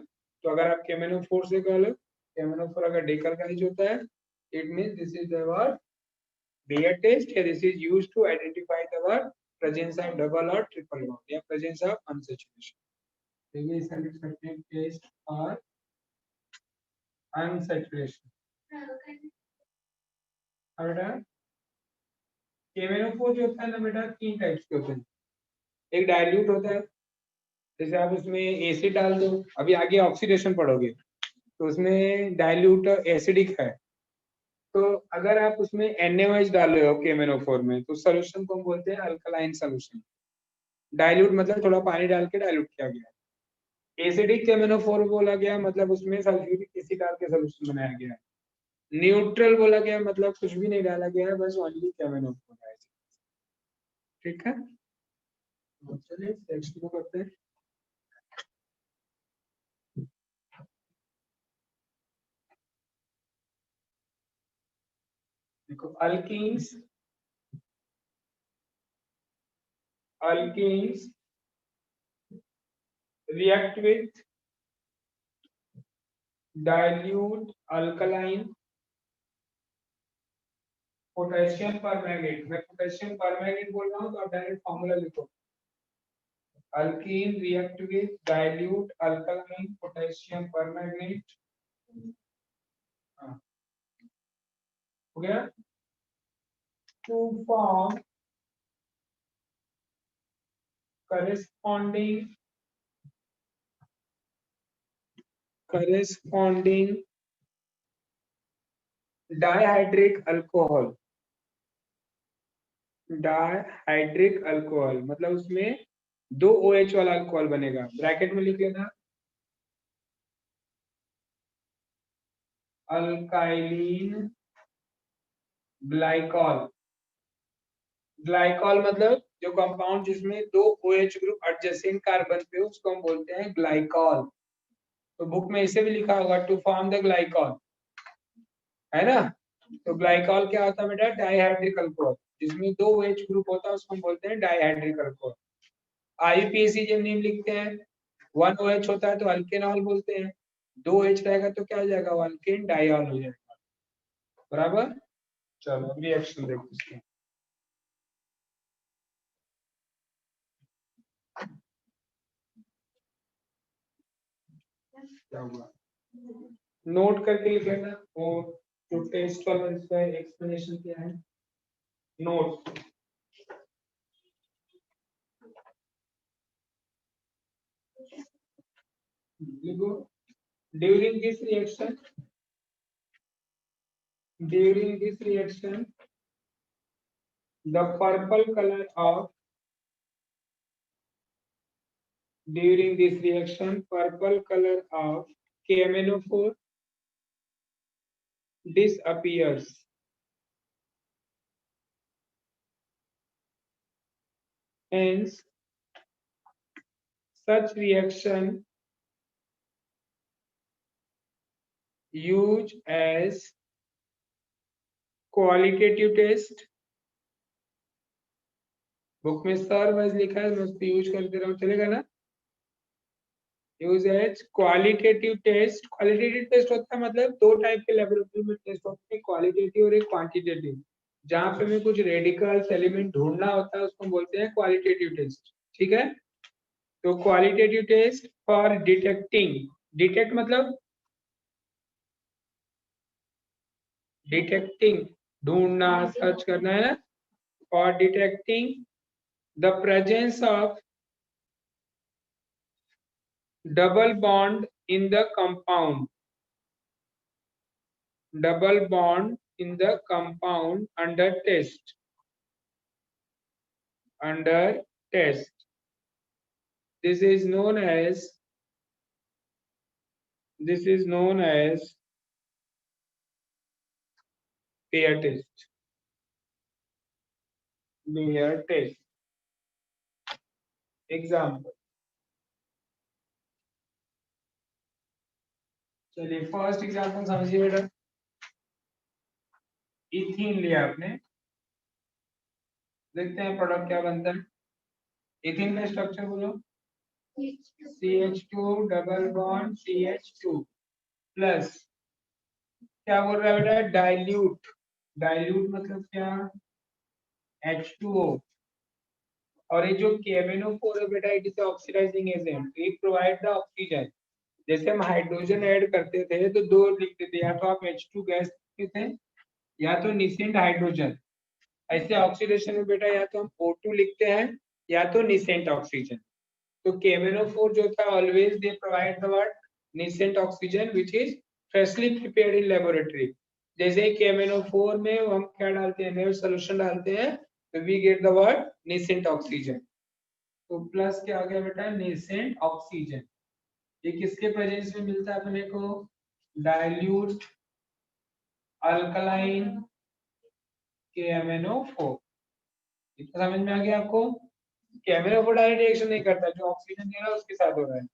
तो अगर आप केमेनो फोर से कर लो KMnO4 अगर डेकल्काइज होता है it means this is our Bayer test. Here this is used to identify the presence of double or triple bond या presence of unsaturation. देखिए इसका लिख सकते हैं test for unsaturation. अब बेटा KMnO4 जो होता है ना बेटा तीन टाइप्स के होते हैं. एक डाइल्यूट होता है, जैसे आप उसमें एसिड डाल दो, अभी आगे ऑक्सीडेशन पढ़ोगे तो उसमें डाइल्यूट एसिडिक है, तो अगर आप उसमें NaOH डाल रहे हो KMnO4 में तो सोल्यूशन को हम बोलते हैं अल्कलाइन सोल्यूशन. डाइल्यूट मतलब थोड़ा पानी डाल के डाइल्यूट किया गया. एसिडिक KMnO4 बोला गया मतलब उसमें सल्फ्यूरिक एसिड डाल के सोल्यूशन बनाया गया. न्यूट्रल बोला गया मतलब कुछ भी नहीं डाला गया है, बस ओनली KMnO4 है. ठीक है, तो चलिए नेक्स्ट को करते हैं. देखो alkenes react with dilute alkaline potassium permanganate. मैं पोटेशियम परमैंगनेट बोल रहा हूँ तो आप डायरेक्ट फॉर्मूला लिखो. Alkene react with dilute alkaline potassium permanganate. हो गया. To form corresponding dihydric alcohol. Dihydric alcohol मतलब उसमें दो OH वाला अल्कोहल बनेगा. ब्रैकेट में लिख लेना अल्काइलिन ग्लाइकॉल. ग्लाइकॉल मतलब जो कंपाउंड जिसमें दो OH ग्रुप एडजेसेंट कार्बन पे हो उसको हम बोलते हैं ग्लाइकॉल. तो बुक में इसे भी लिखा होगा टू फॉर्म द ग्लाइकॉल, है ना. तो ग्लाइकॉल क्या होता है बेटा? Dihydric alcohol. जिसमें दो OH ग्रुप होता है उसको हम बोलते हैं डाइहाइड्रिक अल्कोहल. IUPAC जब नेम लिखते हैं 1 OH होता है तो अल्केनॉल बोलते हैं, 2 OH रहेगा तो क्या हो जाएगा? वो अल्केन डाइऑल हो जाएगा. बराबर. चलो अब रिएक्शन देखो इसके. क्या हुआ नोट करके लिख लेना. और जो टेस्ट वाला इसका एक्सप्लेनेशन क्या है नोट. लिखो during this reaction the purple color of KMnO4 disappears. Hence, such reaction used as qualitative test. Book में सर वाइज लिखा है, मैं उसको यूज कर दे रहा हूँ, चलेगा ना. Use as qualitative test. Qualitative test होता है मतलब दो टाइप के लेबोरेटरी में टेस्ट होते हैं, क्वालिटेटिव और एक क्वांटिटेटिव. जहां पे हमें कुछ रेडिकल्स एलिमेंट ढूंढना होता है उसको बोलते हैं क्वालिटेटिव टेस्ट. ठीक है. तो qualitative test for detecting. Detect मतलब डिटेक्टिंग ढूंढना, सर्च करना है ना. For detecting the presence of double bond in the compound. Double bond in the compound under test. Under test. This is known as Bayer test. Bayer test. Example. चलिए first example समझिए बेटा. Ethene लिया आपने, देखते हैं product क्या बनता है. इथीन का स्ट्रक्चर बोलो. CH2 double bond CH2 plus क्या बोल रहा है बेटा, डाइल्यूट। डाइल्यूट मतलब क्या, H2O। और ये जो KMnO4 है बेटा, it is oxidizing agent, it provide the oxygen. जैसे हम हाइड्रोजन ऐड करते थे तो दो लिखते थे, या तो आप H2 गैस लिखते थे या तो निसेंट हाइड्रोजन। ऐसे ऑक्सीडेशन में बेटा या तो हम O2 लिखते हैं या तो निसेंट ऑक्सीजन। तो KMnO4 जो था, always they provide the what, nascent oxygen which is freshly prepared in laboratory. जैसे KMnO4 में हम क्या डालते हैं, नेव सॉल्यूशन डालते हैं, तो we get the what, nascent oxygen. तो प्लस क्या आ गया बेटा, नेसेंट ऑक्सीजन। ये किसके प्रेजेंस में मिलता है अपने को, डाइल्यूट अल्कलाइन KMnO4। इतना समझ में आ गया आपको। KMnO4 डायरेक्ट रिएक्शन नहीं करता, जो ऑक्सीजन दे रहा है उसके साथ हो रहा है।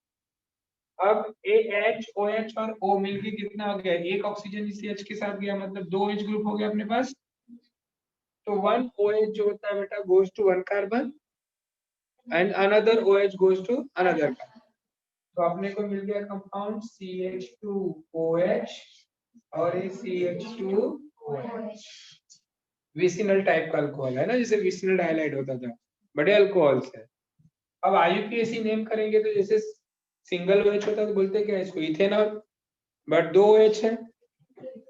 अब AH OH और O मिलके कितना हो गया, एक ऑक्सीजन इसी H के साथ गया, मतलब दो H ग्रुप हो गया अपने पास। तो वन OH जो होता है बेटा goes to one carbon and another OH goes to another carbon. तो अपने को मिल गया कंपाउंड CH2OH और ये CH2OH। विसिनल टाइप का अल्कोहल है ना, जैसे विसिनल डाइलाइड होता था, बड़े अल्कोहल्स है। अब IUPAC नेम करेंगे तो जैसे सिंगल OH होता तो बोलते क्या इसको, इथेनॉल, बट दो OH है,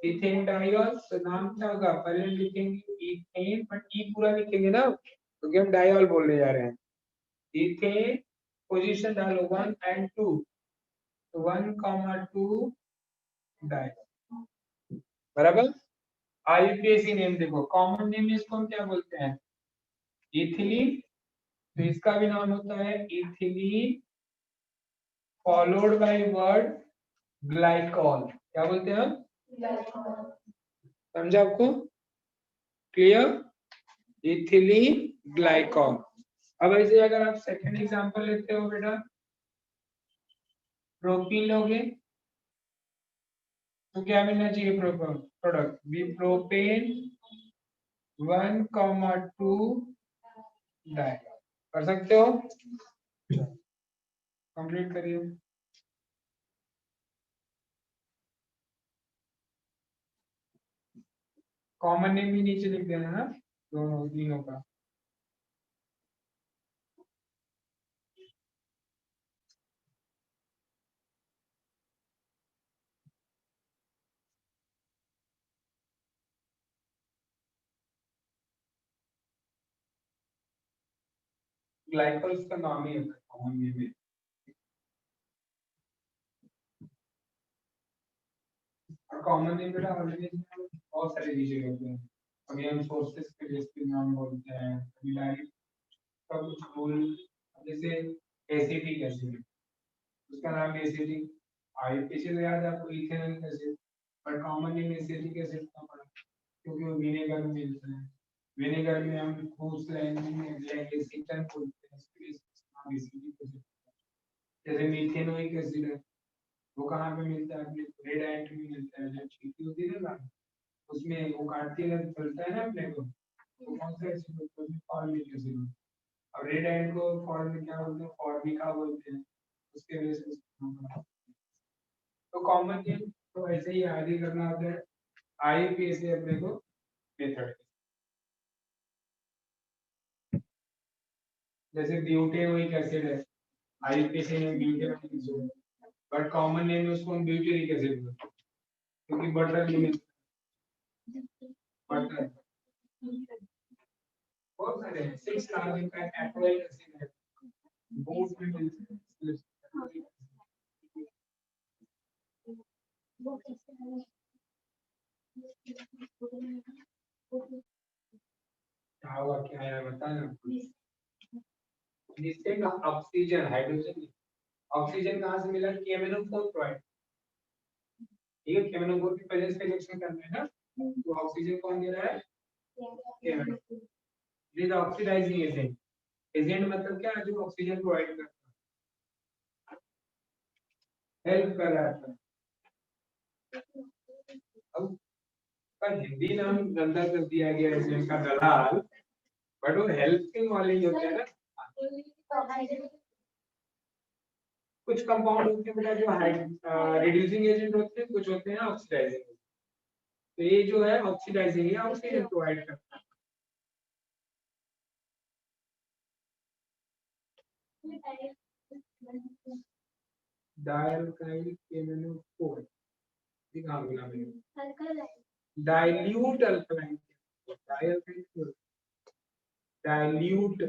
इथेन डाइऑल। तो नाम क्या होगा, पहले लिखेंगे इथेन, बट ई पूरा लिखेंगे ना, क्योंकि हम डाइऑल बोलने जा रहे हैं। इथेन पोजीशन डालो 1 and 2, तो 1,2 डाइऑल, बराबर। IUPAC नेम देखो, कॉमन नेम इसको हम क्या बोलते हैं, इथिलीन। तो इसका भी नाम होता है ethylene followed by word glycol. क्या बोलते हैं हम, समझा आपको, क्लियर, इथिलीन ग्लाइकॉल। अब ऐसे अगर आप सेकंड एग्जांपल लेते हो बेटा, प्रोपीन लोगे तो क्या मिलना चाहिए, प्रोडक्ट बी प्रोपेन 1,2 डाई। कर सकते हो, कंप्लीट करिए। कॉमन नेम भी नीचे लिख देना ना, दोनों तीनों का। ग्लाइकोल का नाम ही है कॉमन नेम में। और कॉमन नेम बेटा ऑर्गेनाइजेशन में बहुत सारे चीजें होते हैं। कभी हम सोर्सेस के बेस पे नाम बोलते हैं, कभी डायरेक्ट का कुछ रूल, जैसे एसिटिक एसिड, उसका नाम एसिटिक। आईपीसी तो याद है आपको, इथेनॉल एसिड, पर कॉमन नेम एसिटिक एसिड का पड़ा, क्योंकि वो विनेगर में मिलता है। विनेगर में हम खूब स्लैंग में एसिटन बोलते हैं, इसके नाम एसिटिक एसिड। जैसे मीथेनोइक एसिड है, वो कहाँ पे मिलता है, अपने रेड एंट में मिलता है, जब चीटी होती है ना उसमें, वो काटती है चलता है ना अपने को, तो कौन सा एसिड होता है, फॉर्मिक एसिड। अब रेड एंट को फॉर्म में क्या बोलते हैं, फॉर्मिका बोलते हैं, उसके वजह से तो कॉमन नेम तो ऐसे ही याद ही करना होता है। IUPAC अपने को मेथड, जैसे ब्यूटेनोइक एसिड है, IUPAC में ब्यूटेनोइक एसिड है, बट कॉमन नेम में उसको हम ब्यूटेरिक एसिड बोलते हैं, क्योंकि बटर में बटर बहुत सारे हैं, 6 कार्बन का एटोइक एसिड है, बोथ में मिलते हैं। क्या हुआ, क्या है बताना। डिस्टिंक्ट ऑक्सीजन, हाइड्रोजन, ऑक्सीजन कहाँ से मिला, KMnO4 प्रोवाइड, ठीक है, KMnO4 की प्रेजेंस का रिएक्शन करना है ना, तो ऑक्सीजन कौन दे रहा है, KMnO। It is oxidizing agent. Agent मतलब क्या, जो ऑक्सीजन प्रोवाइड करता है, हेल्प कर रहा है। अब का हिंदी नाम गंदा कर दिया गया है एजेंट का, दलाल, बट वो हेल्पिंग वाले ही होते हैं ना। कुछ कंपाउंड होते हैं बेटा जो रिड्यूसिंग एजेंट होते हैं, कुछ होते हैं ऑक्सीडाइजिंग। तो ये जो है ऑक्सीडाइजिंग या ऑक्सीजन प्रोवाइड करता है। डायल्काइल KMnO4 दिखा बोला मैंने डाइल्यूट अल्कलाइन डाइल्यूट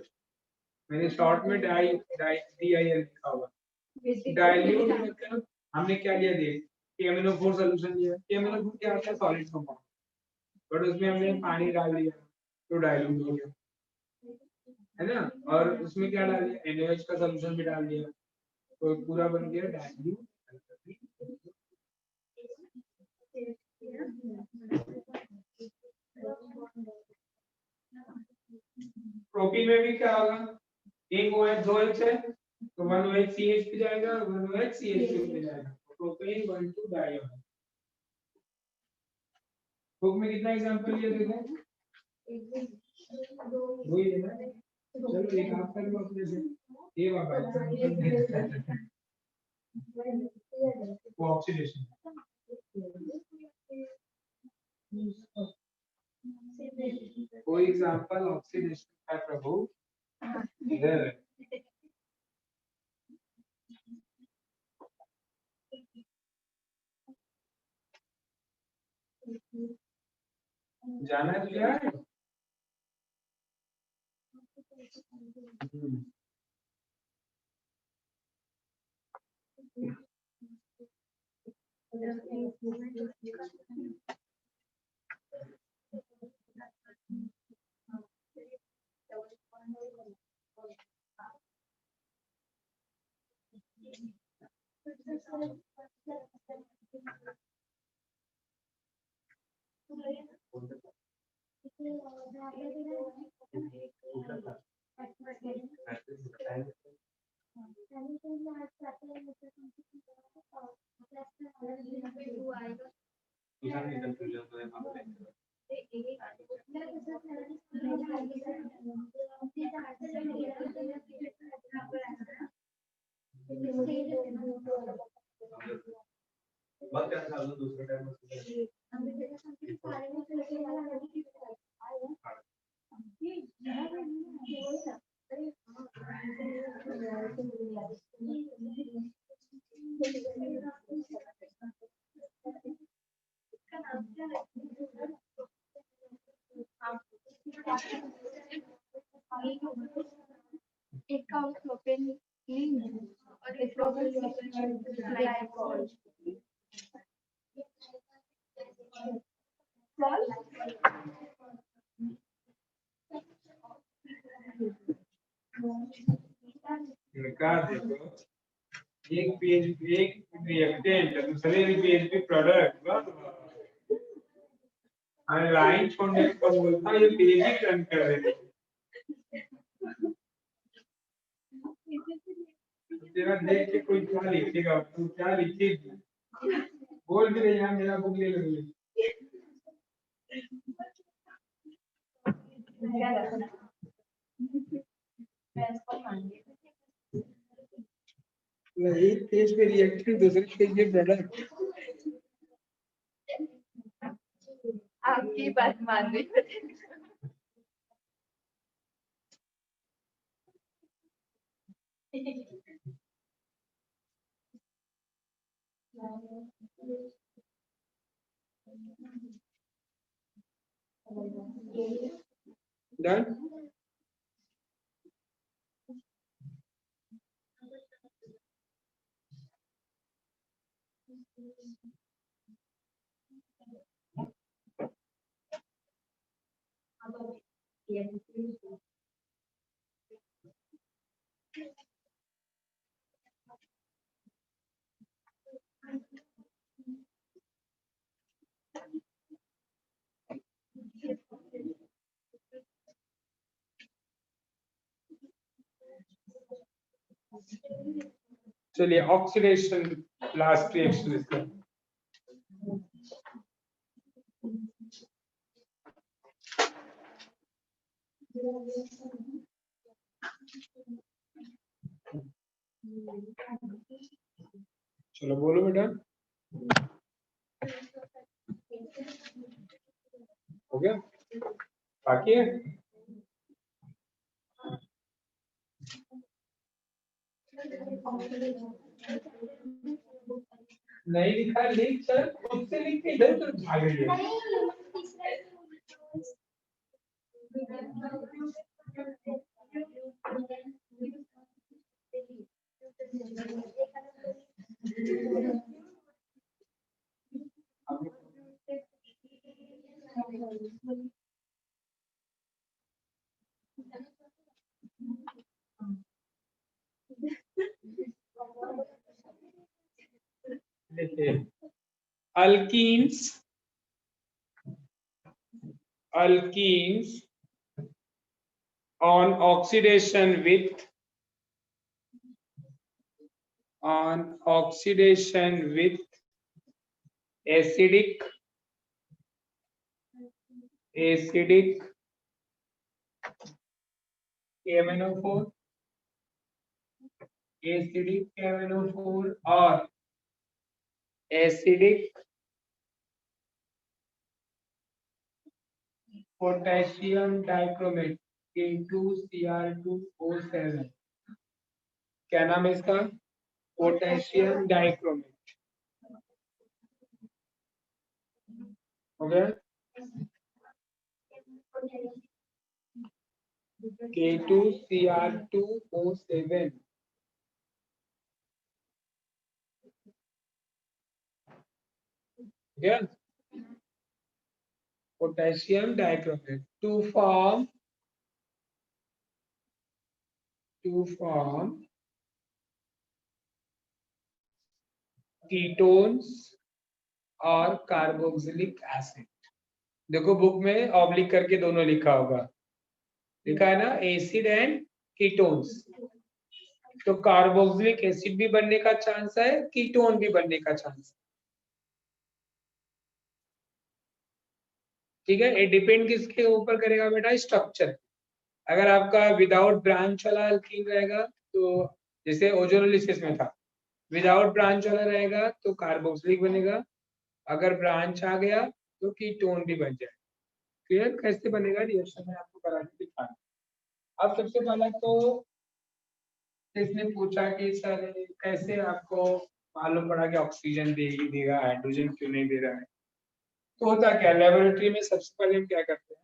मैंने शॉर्ट में DIL लिखा हुआ डाइल्यूट मतलब हमने क्या लिया देख KMnO4 सॉल्यूशन लिया KMnO4 क्या होता है सॉलिड कंपाउंड बट उसमें हमने पानी डाल दिया तो डाइल्यूट हो गया है ना और उसमें क्या डाल दिया NaOH का सॉल्यूशन भी डाल दिया तो पूरा बन गया डाइल्यूट प्रोपीन में भी क्या होगा एक OH दो H है तो 1 OH CH पे जाएगा 1 OH CH2 पे जाएगा प्रोपीन 1 2 डाइऑन बुक में कितना एग्जांपल लिया देखो दो ही है ना चलो एक आप कर लो अपने से ये वाला वो ऑक्सीडेशन कोई एग्जांपल ऑक्सीडेशन का प्रभु इधर जाना है क्या है दूसरे टाइम एक काउंट प्रोपेन और एक ग्लाइकोल निकाल देखो एक पीएचपी एक रिएक्टेंट दूसरे पीएचपी प्रोडक्ट हमें लाइन छोड़ने को बोलता है ये पेज रन कर रहे तेरा देख के कोई क्या लिखेगा तू क्या लिखेगी बोल भी रही है मेरा बुक ले लो एक पेज पे रिएक्टेंट दूसरे पेज पे प्रोडक्ट आपकी बात मान रही डन चलिए ऑक्सीडेशन लास्ट रिएक्शन इसका चलो बोलो बेटा गया, बाकी है नहीं लिखा, लिख सर खुद से लिख के इधर उधर भाग रही है। देखिए alkenes on oxidation with acidic KMNO4 और acidic पोटेशियम डाइक्रोमेट K2Cr2O7, क्या नाम है इसका? Potassium dichromate. हो गया? K2Cr2O7 गया? Potassium dichromate to form ketones और कार्बोक्सिलिक एसिड। देखो बुक में ऑब्लिक करके दोनों लिखा होगा, लिखा है ना एसिड एंड कीटोन्स। तो कार्बोक्सिलिक एसिड भी बनने का चांस है, कीटोन भी बनने का चांस है। ठीक है, ये डिपेंड किसके ऊपर करेगा बेटा? स्ट्रक्चर। अगर आपका विदाउट ब्रांच वाला अल्कीन रहेगा तो जैसे ओजोनोलिसिस में था, विदाउट ब्रांच वाला रहेगा तो कार्बोक्सिलिक बनेगा, अगर ब्रांच आ गया तो कीटोन भी बन जाए। क्लियर? कैसे बनेगा रिएक्शन में आपको करा के दिखाना। अब सबसे पहला तो इसने पूछा कि सर कैसे आपको मालूम पड़ा कि ऑक्सीजन देगा, हाइड्रोजन क्यों नहीं दे रहा है? तो होता क्या, लेबोरेटरी में सबसे पहले हम क्या करते हैं,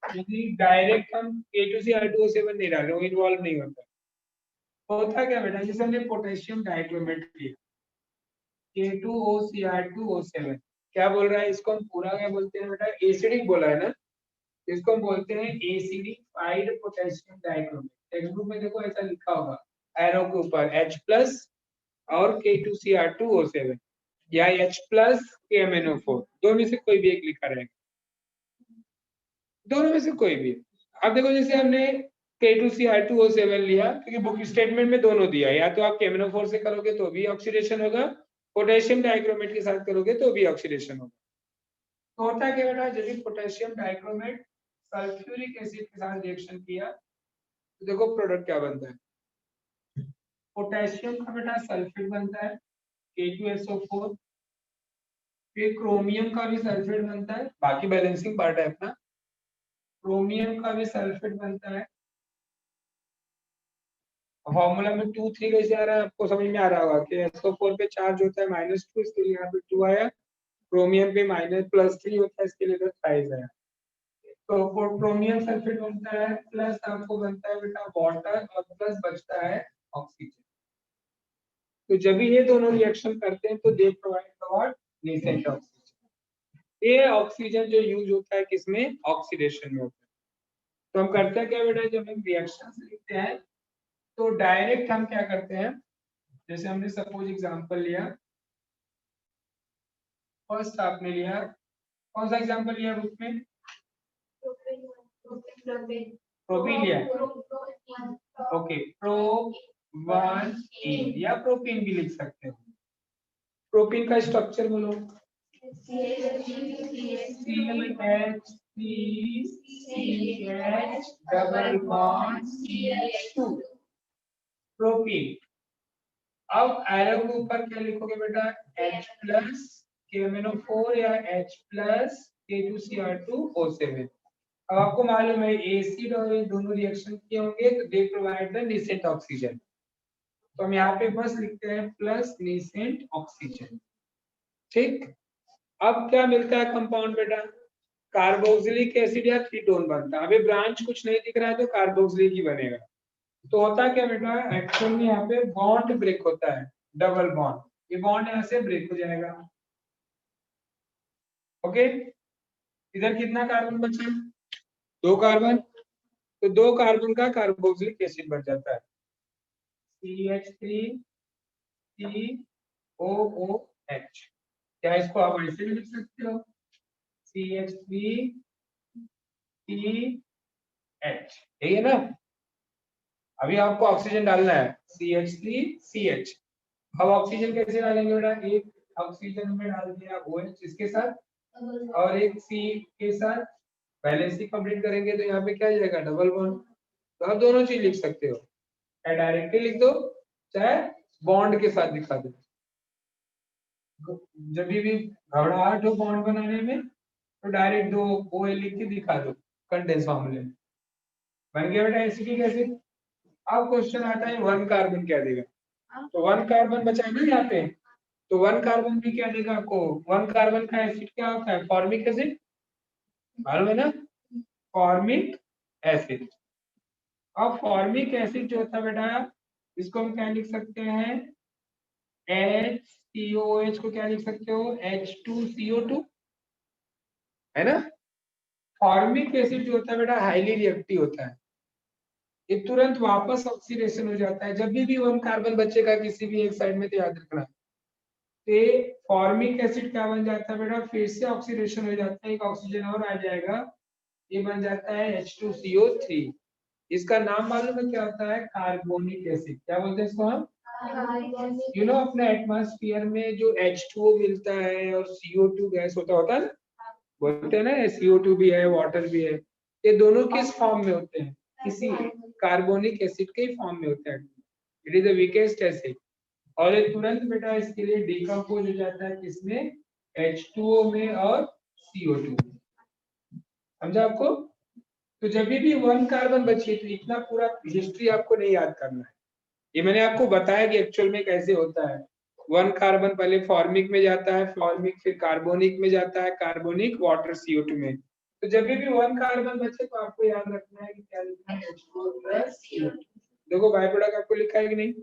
यदि डायरेक्ट हम K2Cr2O7 नहीं डाल रहे, वो इन्वॉल्व नहीं होता। होता क्या बेटा, जैसे हमने पोटेशियम डाइक्रोमेट लिया K2OCr2O7, क्या बोल रहा है इसको? हम पूरा क्या बोलते हैं बेटा? एसिडिक बोला है ना, इसको हम बोलते हैं acidified potassium dichromate. Text book में देखो ऐसा लिखा होगा एरो के ऊपर H+ और K2Cr2O7 या H+ KMNO4, दोनों में से कोई भी एक लिखा रहेगा, दोनों में से कोई भी। अब देखो जैसे हमने K2Cr2O7 लिया, क्योंकि बुक स्टेटमेंट में दोनों दिया, या तो आप KMNO4 से करोगे तो भी ऑक्सीडेशन होगा, पोटेशियम डाइक्रोमेट के साथ करोगे तो भी ऑक्सीडेशन होगा। तो होता है क्या बेटा, जब पोटेशियम डाइक्रोमेट सल्फ्यूरिक एसिड के साथ रिएक्शन किया तो देखो प्रोडक्ट क्या बनता है। पोटेशियम का बेटा सल्फेट बनता है K2SO4, फिर क्रोमियम का भी सल्फेट बनता है, बाकी बैलेंसिंग पार्ट है अपना। क्रोमियम का भी सल्फेट बनता है, फॉर्मूला में 2 3 कैसे आ रहा है आपको समझ में आ रहा होगा कि SO4 पे चार्ज होता है -2, इसके लिए यहाँ पे 2 आया, क्रोमियम पे -+3 होता है, इसके लिए तो 5 आया। तो क्रोमियम सल्फेट बनता है, प्लस आपको बनता है बेटा वाटर, और प्लस बचता है ऑक्सीजन। तो जब भी ये दोनों रिएक्शन करते हैं तो they provide what? Nascent oxygen. ये ऑक्सीजन जो यूज होता है किसमें? ऑक्सीडेशन में होता है। तो हम करते हैं क्या बेटा, जब हम रिएक्शंस लिखते हैं तो डायरेक्ट हम क्या करते हैं, जैसे हमने सपोज एग्जांपल लिया, फर्स्ट आपने लिया, कौन सा एग्जांपल लिया बुक में? प्रोपीन लिया, ओके, प्रो1 या प्रोपीन भी लिख सकते हो। प्रोपीन का स्ट्रक्चर बोलो। CH3CH double bond CH2, propene. अब एरो के ऊपर क्या लिखोगे बेटा? H+ KMNO4 या H+ K2Cr2O7। अब आपको मालूम है एसिड और ये दोनों रिएक्शन किए होंगे तो they provide the nascent oxygen, तो हम यहाँ पे बस लिखते हैं प्लस नेसेंट ऑक्सीजन। ठीक, अब क्या मिलता है कंपाउंड बेटा, कार्बोक्सिलिक एसिड या कीटोन बनता है। अभी ब्रांच कुछ नहीं दिख रहा है तो कार्बोक्सिलिक ही बनेगा। तो होता क्या बेटा, एक्चुअल में यहाँ पे बॉन्ड ब्रेक होता है, डबल बॉन्ड, ये बॉन्ड यहाँ से ब्रेक हो जाएगा। ओके, इधर कितना कार्बन बचा, 2 कार्बन, तो 2 कार्बन का कार्बोक्सिलिक एसिड बन जाता है CH3COOH। क्या इसको आप ऐसे भी लिख सकते हो, CH3CH, यही है ना। अभी आपको ऑक्सीजन डालना है CH3CH। अब ऑक्सीजन कैसे डालेंगे बेटा, एक ऑक्सीजन में डाल दिया OH इसके साथ और एक C के साथ, पहले से कंप्लीट करेंगे तो यहाँ पे क्या जाएगा, डबल बॉन्ड। तो आप दोनों चीज लिख सकते हो, चाहे डायरेक्टली लिख दो चाहे बॉन्ड के साथ दिखा दो। जब भी घबराहट हो बॉन्ड बनाने में तो डायरेक्ट 2 OL लिख के दिखा दो कंडेंस फॉर्मूले में, बन गया बेटा एसिटिक एसिड। अब क्वेश्चन आता है 1 कार्बन क्या देगा, तो 1 कार्बन बचा है ना यहाँ पे, तो 1 कार्बन भी क्या देगा आपको, 1 कार्बन का एसिड क्या होता है, फॉर्मिक एसिड, मालूम है ना, फॉर्मिक एसिड। अब फॉर्मिक एसिड जो होता है बेटा, इसको हम क्या लिख सकते हैं, HCOH को क्या लिख सकते हो, H2CO2, है ना। फॉर्मिक एसिड जो होता है बेटा हाईली रिएक्टिव होता है, ये तुरंत वापस ऑक्सीडेशन हो जाता है। जब भी 1 कार्बन बचेगा किसी भी एक साइड में तो याद रखना, तो फॉर्मिक एसिड क्या बन जाता है बेटा, फिर से ऑक्सीडेशन हो जाता है, एक ऑक्सीजन और आ जाएगा, ये बन जाता है H2CO3। इसका नाम मालूम है क्या होता है, कार्बोनिक एसिड। क्या बोलते हैं इसको हम, यू नो अपने एटमॉस्फेयर में जो H2O मिलता है और CO2 गैस होता है ना, बोलते हैं ना CO2 भी है वाटर भी है, ये दोनों किस फॉर्म में होते हैं, किसी कार्बोनिक एसिड के फॉर्म में होता है। It is the weakest acid, और ये तुरंत बेटा इसके लिए डिकम्पोज हो जाता है किसमें, H2O में और CO2 में। समझा आपको। तो जब भी 1 कार्बन बची तो इतना पूरा हिस्ट्री आपको नहीं याद करना है, ये मैंने आपको बताया कि एक्चुअल में कैसे होता है। 1 कार्बन पहले फॉर्मिक में जाता है, फॉर्मिक फिर कार्बोनिक में जाता है, कार्बोनिक वाटर CO2 में। तो जब भी 1 कार्बन बचे तो आपको याद रखना है कि क्या लिखना है, H2O प्लस CO2। देखो बाय प्रोडक्ट आपको लिखा है कि नहीं,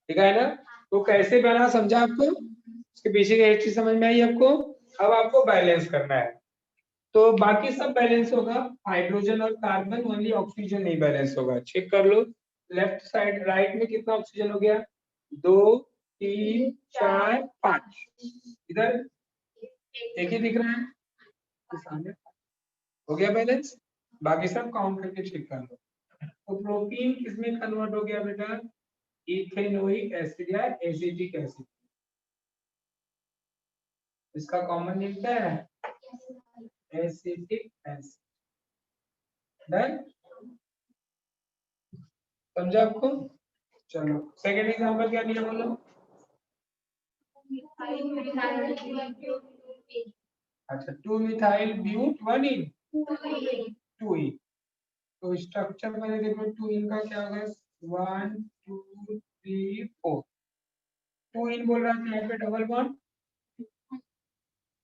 लिखा है ना। तो कैसे बना समझा आपको, उसके पीछे की हिस्ट्री समझ में आई आपको। अब आपको बैलेंस करना है, तो बाकी सब बैलेंस होगा, हाइड्रोजन और कार्बन, ओनली ऑक्सीजन नहीं बैलेंस होगा। चेक कर लो, लेफ्ट साइड राइट में कितना ऑक्सीजन हो गया, 2 3 4 5, इधर एक ही दिख रहा है, तो सामने हो गया बैलेंस। बाकी सब काउंट करके चेक कर लो। तो प्रोटीन किसमें कन्वर्ट हो गया बेटा, इथेनोइक एसिड या एसिटिक एसिड। इसका कॉमन नेम क्या है, एसिटिक एसिड। डन, समझा आपको। चलो सेकेंड एग्जांपल क्या दिया बोलो, अच्छा 2 मिथाइल ब्यूट 1 इन 2 इन। तो स्ट्रक्चर पहले देखो 2 इन का क्या होगा, 1 2 3 4, 2 इन बोल रहा है यहाँ पे डबल बॉन्ड,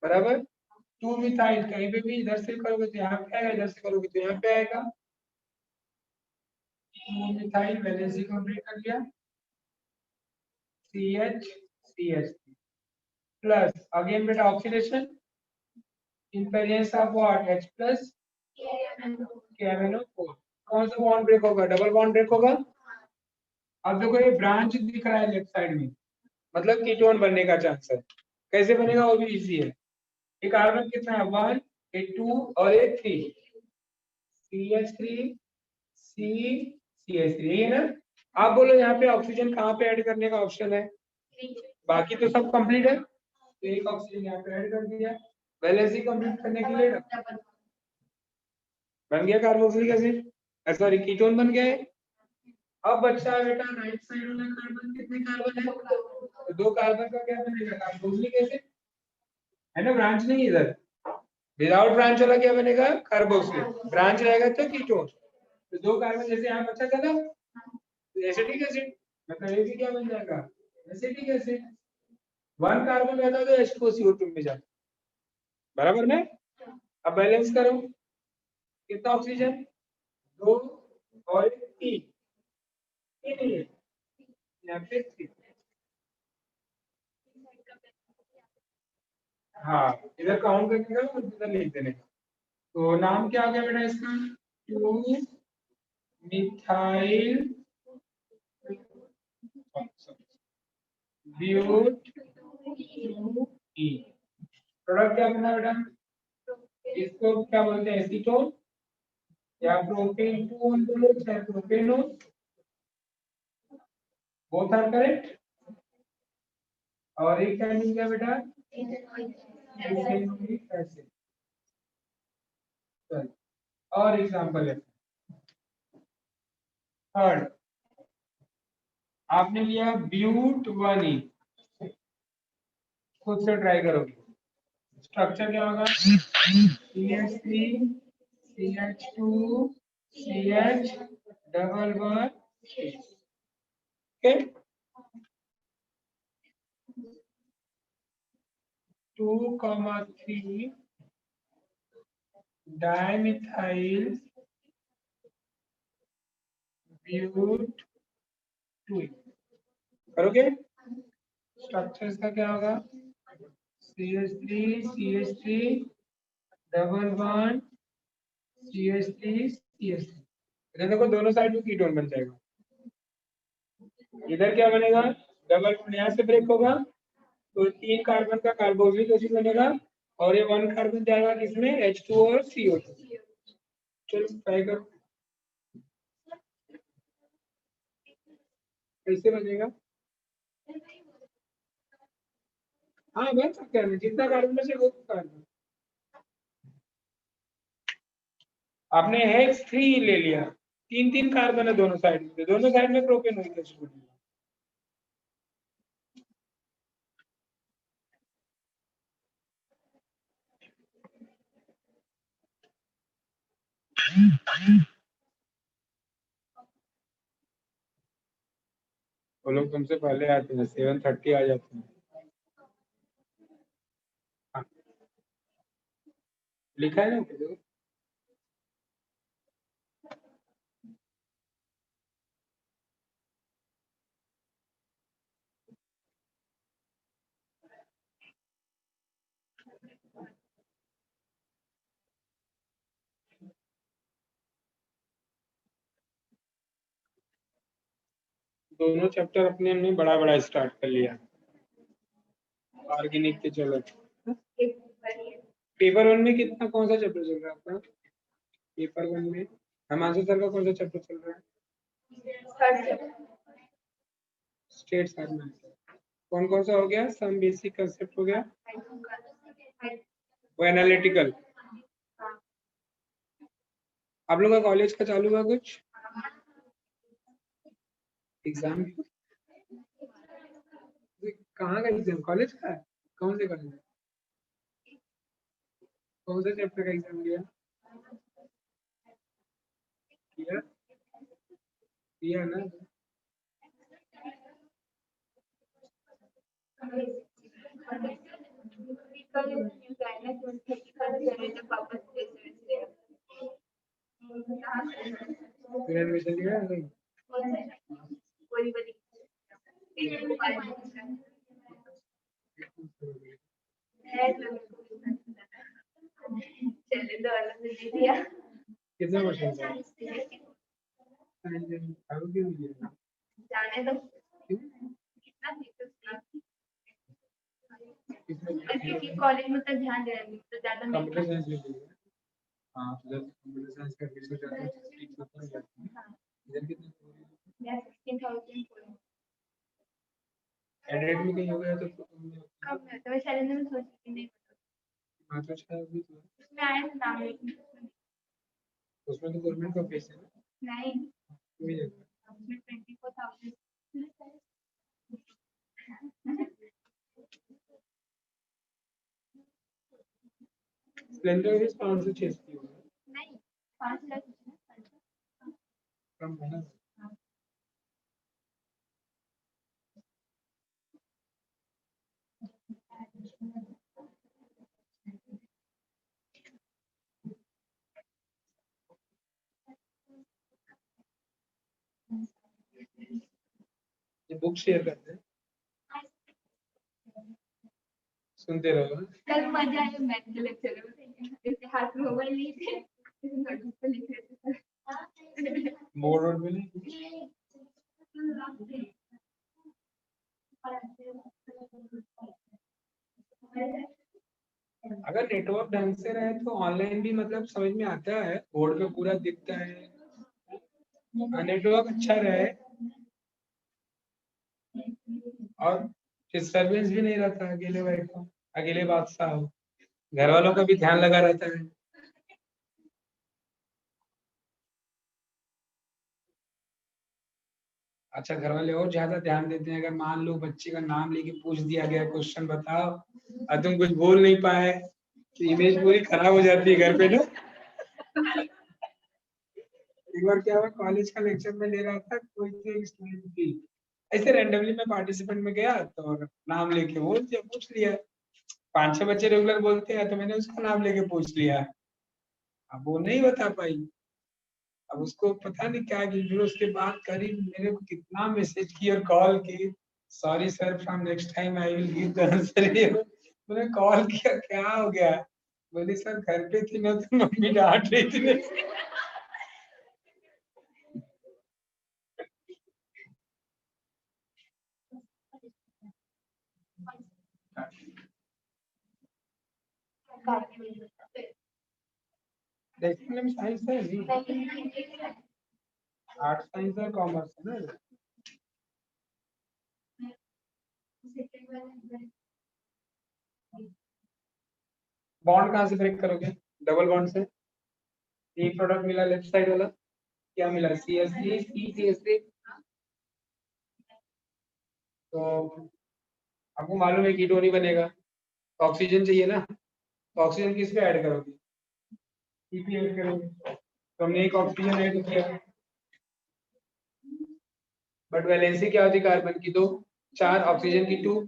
बराबर। 2 मिथाइल कहीं पे भी इधर से करोगे तो यहाँ पे आएगा, इधर से करोगे तो यहाँ पे आएगा। 2 मिथाइल वैलेंसी कंप्लीट कर लिया, CH प्लस अगेन बेटा oxidation in presence of what, H plus KMnO4। कौन सा बॉन्ड ब्रेक होगा, डबल बॉन्ड ब्रेक होगा। अब देखो ये ब्रांच दिख रहा है लेफ्ट साइड में, मतलब कीटोन बनने का चांस है। कैसे बनेगा वो भी इजी है। ये कार्बन कितना है, 1 ये 2 और ये 3, CH3 CH3, है ना। आप बोलो यहाँ पे ऑक्सीजन कहाँ पे ऐड करने का ऑप्शन है, बाकी तो सब कंप्लीट है, तो एक ऑक्सीजन यहाँ पे ऐड कर दिया, वैलेंसी कंप्लीट करने के लिए बन गया कार्बोक्सिलिक एसिड, सॉरी कीटोन बन गया है। अब बच्चा है बेटा राइट साइड वाला कार्बन, कितने कार्बन है, तो 2 कार्बन का क्या बनेगा, कार्बोक्सिलिक एसिड, है ना, ब्रांच नहीं इधर, विदाउट ब्रांच वाला क्या बनेगा? कार्बोक्सिल। ब्रांच रहेगा तो कीटोन। तो 2 कार्बन जैसे यहाँ बचा था ना, एसिटिक एसिड, मतलब ये भी क्या बन जाएगा? Acetic acid. 1 कार्बन रहता तो H2CO2 में जाता, बराबर ना? अब बैलेंस करो, कितना ऑक्सीजन? 2 और 3, यहाँ पे 3। हाँ, इधर काउंट करने का और इधर लिख देने का। तो नाम क्या आ गया बेटा इसका? 2 मिथाइल ब्यूट ई। प्रोडक्ट क्या बना बेटा? इसको क्या बोलते हैं? एसीटोन या प्रोपेन 2 बोलो चाहे प्रोपेनोन, बोथ आर करेक्ट। और एक क्या मिल गया बेटा? Acetic acid. और एग्जांपल है थर्ड, आपने लिया ब्यूट 1E, खुद से ट्राई करोगे। स्ट्रक्चर क्या होगा? CH3 CH2 CH double one, okay. 2,3 dimethyl but 2। करोगे? स्ट्रक्चर्स का क्या होगा? CH3 CH3 double one CH3 CH3। इधर देखो दोनों साइड में कीटोन बन जाएगा। इधर क्या बनेगा? डबल बॉन्ड यहाँ से ब्रेक होगा तो 3 कार्बन का कार्बोक्सिल एसिड बनेगा और ये 1 कार्बन जाएगा किसमें? H2 और CO2। चलो ट्राई करो कैसे बनेगा। हाँ बन सकता है, जितना कार्बन से वो कार्बन। आपने हेक्स 3 ले लिया, 3 कार्बन है दोनों साइड में प्रोपेनोइक एसिड बनेगा। वो लोग तुमसे पहले आते हैं, 7:30 आ जाते हैं। हाँ। लिखा है ना? दोनों चैप्टर अपने हमने बड़ा बड़ा स्टार्ट कर लिया ऑर्गेनिक के। चलो पेपर 1 में कितना, कौन सा चैप्टर चल रहा है आपका? पेपर 1 में हिमांशु सर का कौन सा चैप्टर चल रहा है? State format. कौन कौन सा हो गया? सम बेसिक कंसेप्ट हो गया, वो एनालिटिकल। आप लोग का कॉलेज का चालू हुआ कुछ एग्जाम? कहाँ का एग्जाम? कॉलेज का है? कौन से कॉलेज? कौन सा चैप्टर का एग्जाम लिया? किया किया ना? फिर एडमिशन लिया नहीं? कितना परसेंट था? अब क्यों लिया? जाने दो क्यों? क्योंकि कॉलेज में तो ध्यान दे रही तो ज्यादा नहीं। कंप्यूटर साइंस ले लिया। हाँ जब कंप्यूटर साइंस का विषय जाता है 50 के ऊपर जाता है। इधर कितना? मैं 16,000 एडेड में कहीं हो गया तो कम है तो मैं चैलेंज में सोची कि नहीं हाँ तो अच्छा अभी तो उसमें आया था नाम लेकिन उसमें तो गवर्नमेंट का पैसा है ना, नहीं कोई नहीं। उसमें 24,000 तो स्प्लेंडर भी 500-600 की होगी, नहीं 5 लाख कम है ना। ये बुक शेयर करते हैं, सुनते रहो। कल मजा आया मैथ के लेक्चर में, इसके हाथ में मोबाइल लिए थे, नोटबुक पे लिख रहे थे। बोर्ड वोर्ड में नहीं। अगर नेटवर्क ढंग से रहे तो ऑनलाइन भी मतलब समझ में आता है, बोर्ड पे पूरा दिखता है। नेटवर्क अच्छा रहे और डिस्टर्बेंस भी नहीं रहता, अकेले बैठो, अकेले बादशाह हो, घर वालों का भी ध्यान लगा रहता है। अच्छा, घर वाले और ज्यादा ध्यान देते हैं। अगर मान लो बच्चे का नाम लेके पूछ दिया गया, क्वेश्चन बताओ, और तुम कुछ बोल नहीं पाए तो इमेज पूरी खराब हो जाती है घर पे ना। एक बार क्या हुआ, कॉलेज का लेक्चर में ले रहा था, कोई तो एक स्लाइड थी, ऐसे रैंडमली मैं पार्टिसिपेंट में गया तो नाम लेके बोल दिया, पूछ लिया। 5-6 बच्चे रेगुलर बोलते हैं तो मैंने उसका नाम लेके पूछ लिया। अब वो नहीं बता पाई, अब उसको पता नहीं क्या की, फिर उसके बाद करीब मेरे को कितना मैसेज की और कॉल की, sorry sir from next time I will give the answer. मैंने कॉल किया, क्या हो गया? बोली सर घर पे थी ना तो मम्मी डांट रही थी। देखने में साइंस है नहीं, आर्ट साइंस और कॉमर्स है ना। बॉन्ड कहाँ से ब्रेक करोगे? डबल बॉन्ड से। एक प्रोडक्ट मिला लेफ्ट साइड वाला, क्या मिला? CH3 CCH3। तो आपको मालूम है कीटोन ही बनेगा, तो ऑक्सीजन चाहिए ना, तो ऑक्सीजन किस पे ऐड करोगे? P ऐड करोगे, तो हमने एक ऑक्सीजन ऐड किया, बट वैलेंसी क्या होती कार्बन की? 2, 4 ऑक्सीजन की 2,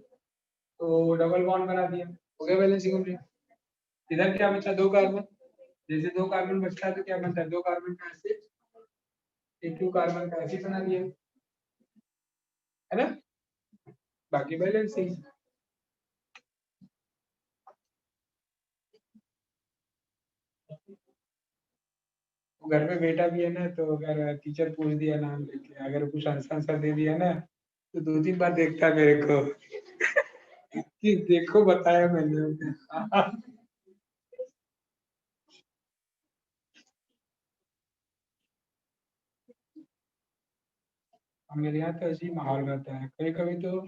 तो डबल बॉन्ड बना दिया, हो गया वैलेंसी कंप्लीट। इधर क्या बचा? 2 कार्बन। जैसे 2 कार्बन बचता है तो क्या बनता है? 2 कार्बन का एसिड, एक 2 कार्बन का एसिड बना दिया, है ना, बाकी बैलेंसिंग। घर में बेटा भी है ना, तो अगर टीचर पूछ दिया नाम लेके, अगर कुछ आंसर दे दिया ना, तो 2-3 बार देखता है मेरे को कि देखो बताया मैंने। मेरे यहाँ तो ऐसे ही माहौल रहता है, कभी कभी तो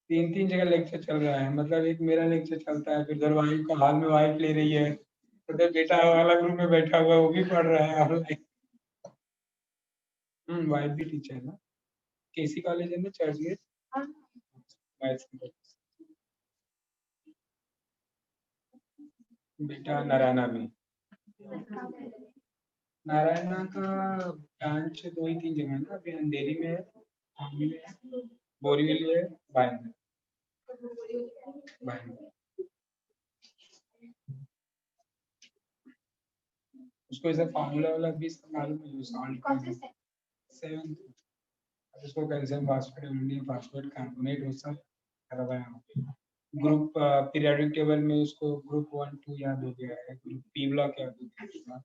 3-3 जगह लेक्चर चल रहा है, मतलब एक मेरा लेक्चर चलता है, फिर उधर वाइफ का हाल में वाइफ ले रही है, उधर बेटा वाला ग्रुप में बैठा हुआ है, वो भी पढ़ रहा है ऑनलाइन। वाइफ भी टीचर है ना, केसी कॉलेज है ना, चर्च गेट। बेटा नारायणा में, नारायणा का ब्रांच 2 ही 3 जगह है ना, अभी अंधेरी में है, धामी में है, बोरीवली है, बायन में। उसको ऐसा फार्मूला वाला भी मालूम है, सॉल्ट का 7, उसको calcium phosphate, aluminium phosphate, carbonate, वो सब करवाया। ग्रुप पीरियोडिक टेबल में उसको ग्रुप 1 2 याद हो गया है, ग्रुप पी ब्लॉक याद हो गया।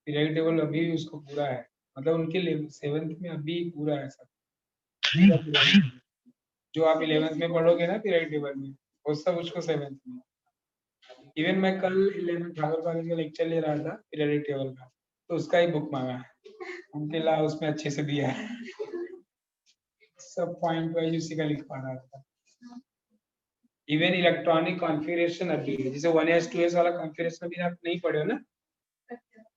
पीरियोडिक टेबल अभी भी उसको पूरा है, मतलब उनके 7th में अभी पूरा है सब, जो आप 11th में पढ़ोगे ना पीरियोडिक टेबल में, वो सब उसको 7th में। इवन मैं कल 11 ठाकुर कॉलेज का लेक्चर ले रहा था पीरियोडिक टेबल का, तो उसका ही बुक मांगा है, उनके ला उसमें अच्छे से दिया है, सब पॉइंट वाइज उसी का लिखवा रहा था। इवन इलेक्ट्रॉनिक कॉन्फ़िगरेशन अभी है, जैसे 1s 2s वाला कॉन्फ़िगरेशन अभी आप नहीं पढ़े हो ना,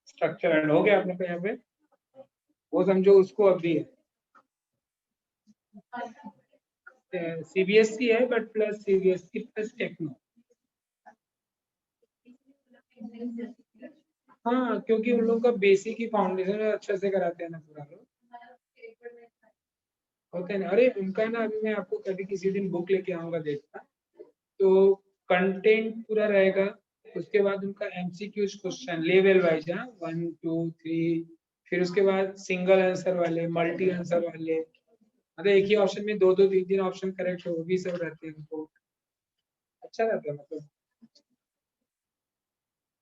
स्ट्रक्चर हो गया अपने को यहाँ पे, वो समझो उसको अभी है। CBSE है but plus CBSE plus techno, हाँ, क्योंकि उन लोगों का बेसिक ही फाउंडेशन अच्छे से कराते हैं ना पूरा लोग होते हैं ना। अरे उनका ना, अभी मैं आपको कभी किसी दिन बुक लेके आऊंगा देखना, तो कंटेंट पूरा रहेगा। उसके बाद उनका एमसीक्यूज क्वेश्चन लेवल वाइज, हाँ 1 2 3, फिर उसके बाद सिंगल आंसर वाले, मल्टी आंसर वाले, मतलब एक ही ऑप्शन में दो दो तीन तीन ऑप्शन करेक्ट हो, वो भी सब रहते हैं उनको। अच्छा रहता है मतलब।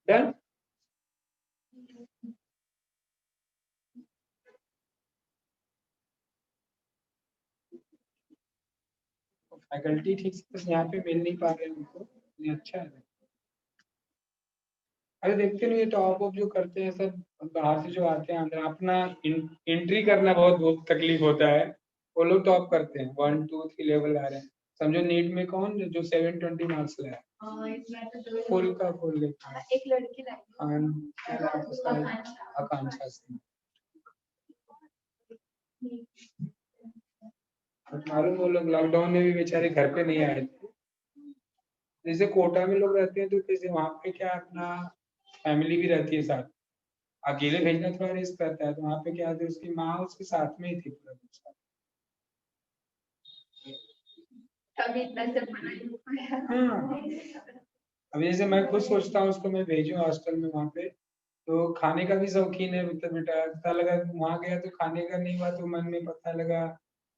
डन। फैकल्टी ठीक से बस यहाँ पे मिल नहीं पा रहे हैं उनको, ये अच्छा है। अरे देखते नहीं, टॉप अप जो करते हैं सब बाहर से जो आते हैं अंदर, अपना एंट्री करना बहुत बहुत तकलीफ होता है। वो लोग टॉप करते हैं, 1 2 3 लेवल आ रहे हैं। समझो नीट में कौन जो 720 मार्क्स लाया, फुल का फुल लेता है। एक लड़की आकांक्षा सिंह। मालूम वो लोग लॉकडाउन में भी बेचारे घर पे नहीं आए थे। जैसे कोटा में लोग रहते हैं तो कैसे वहां पे क्या अपना फैमिली भी रहती है साथ, अकेले भेजना थोड़ा रिस्क रहता है। तो वहां पे क्या है, उसकी माँ उसके साथ में ही थी पूरा दिन साथ। कभी इतना से पढ़ा ही नहीं पाया। हाँ, अभी जैसे मैं खुद सोचता हूँ उसको मैं भेजूं हॉस्टल में वहां पे, तो खाने का भी शौकीन है मतलब बेटा। पता लगा वहां गया तो खाने का नहीं हुआ, तो मन में पता लगा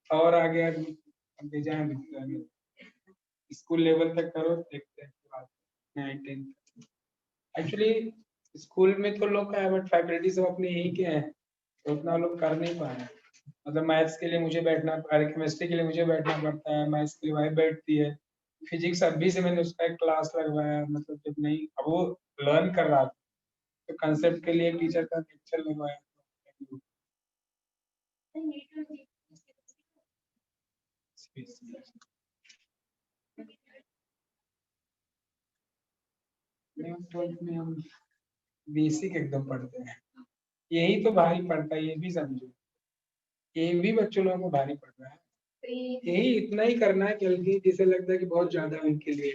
और आ गया। अब भेजा है स्कूल लेवल तक करो, देखते हैं बाद 9 10। एक्चुअली स्कूल में तो लोग का है, बट फैकल्टी सब अपने यही के हैं, तो उतना लोग कर नहीं पा रहे हैं। मतलब मैथ्स के लिए मुझे बैठना, अरे केमिस्ट्री के लिए मुझे बैठना पड़ता है, मैथ्स के लिए वाइफ बैठती है, फिजिक्स अभी से मैंने उसका एक क्लास लगवाया। मतलब जब नहीं, अब वो लर्न कर रहा था तो कंसेप्ट के लिए एक टीचर का लेक्चर लगवाया। में हम बेसिक एकदम पढ़ते हैं, यही तो भारी पड़ता है, ये भी समझो, ये भी बच्चों लोगों को भारी पड़ रहा है। यही इतना ही करना है बल्कि जिसे लगता है कि बहुत ज्यादा उनके लिए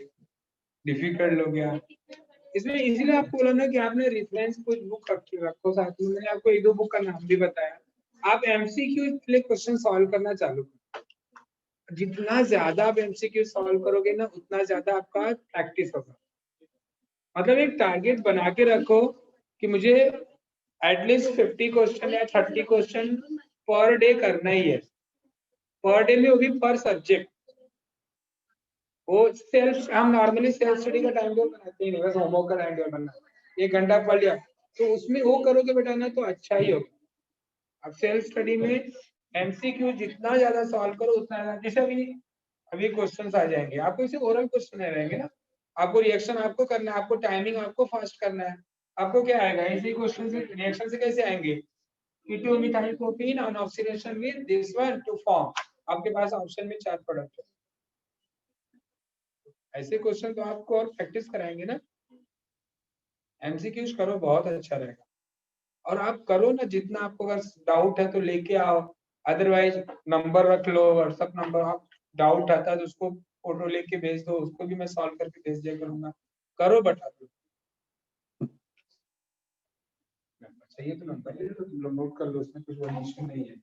डिफिकल्ट हो गया। इसमें इसीलिए आपको बोला ना कि आपने रेफरेंस कुछ बुक रखो साथ में। मैंने आपको एक दो बुक का नाम भी बताया। आप एमसीक्यू के लिए क्वेश्चन सॉल्व करना चालू करो। जितना ज्यादा आप एमसीक्यू सॉल्व करोगे ना, उतना ज्यादा आपका प्रैक्टिस होगा। मतलब एक टारगेट बना के रखो कि मुझे एटलीस्ट 50 क्वेश्चन या 30 क्वेश्चन पर डे करना ही है। पर डे में वो भी पर सब्जेक्ट। वो सेल्फ, हम नॉर्मली सेल्फ स्टडी का टाइम टेबल बनाते ही नहीं, बस होमवर्क का टाइम टेबल बनना, 1 घंटा पढ़ लिया, तो उसमें वो करोगे बेटा ना तो अच्छा ही होगा। अब सेल्फ स्टडी में एमसीक्यू जितना ज्यादा सॉल्व करो उतना ज्यादा। जैसे अभी क्वेश्चन आ जाएंगे आपको, इसे ओरल क्वेश्चन रहेंगे ना, आपको रिएक्शन आपको करना है, आपको टाइमिंग आपको फास्ट करना है। आपको क्या आएगा ऐसे क्वेश्चन से, रिएक्शन से कैसे आएंगे, ketomethyl protein on oxidation with this one to form, आपके पास ऑप्शन में 4 प्रोडक्ट है। ऐसे क्वेश्चन तो आपको और प्रैक्टिस कराएंगे ना। एमसीक्यूज करो, बहुत अच्छा रहेगा। और आप करो ना, जितना आपको अगर डाउट है तो लेके आओ, अदरवाइज नंबर रख लो, व्हाट्सएप नंबर। आप डाउट आता है तो उसको फोटो लेके भेज दो, उसको भी मैं सॉल्व करके भेज दिया करूंगा। करो बता दो, चाहिए तो नंबर ले लो, तुम लोग नोट कर लो, उसमें कुछ बड़ा इशू नहीं है।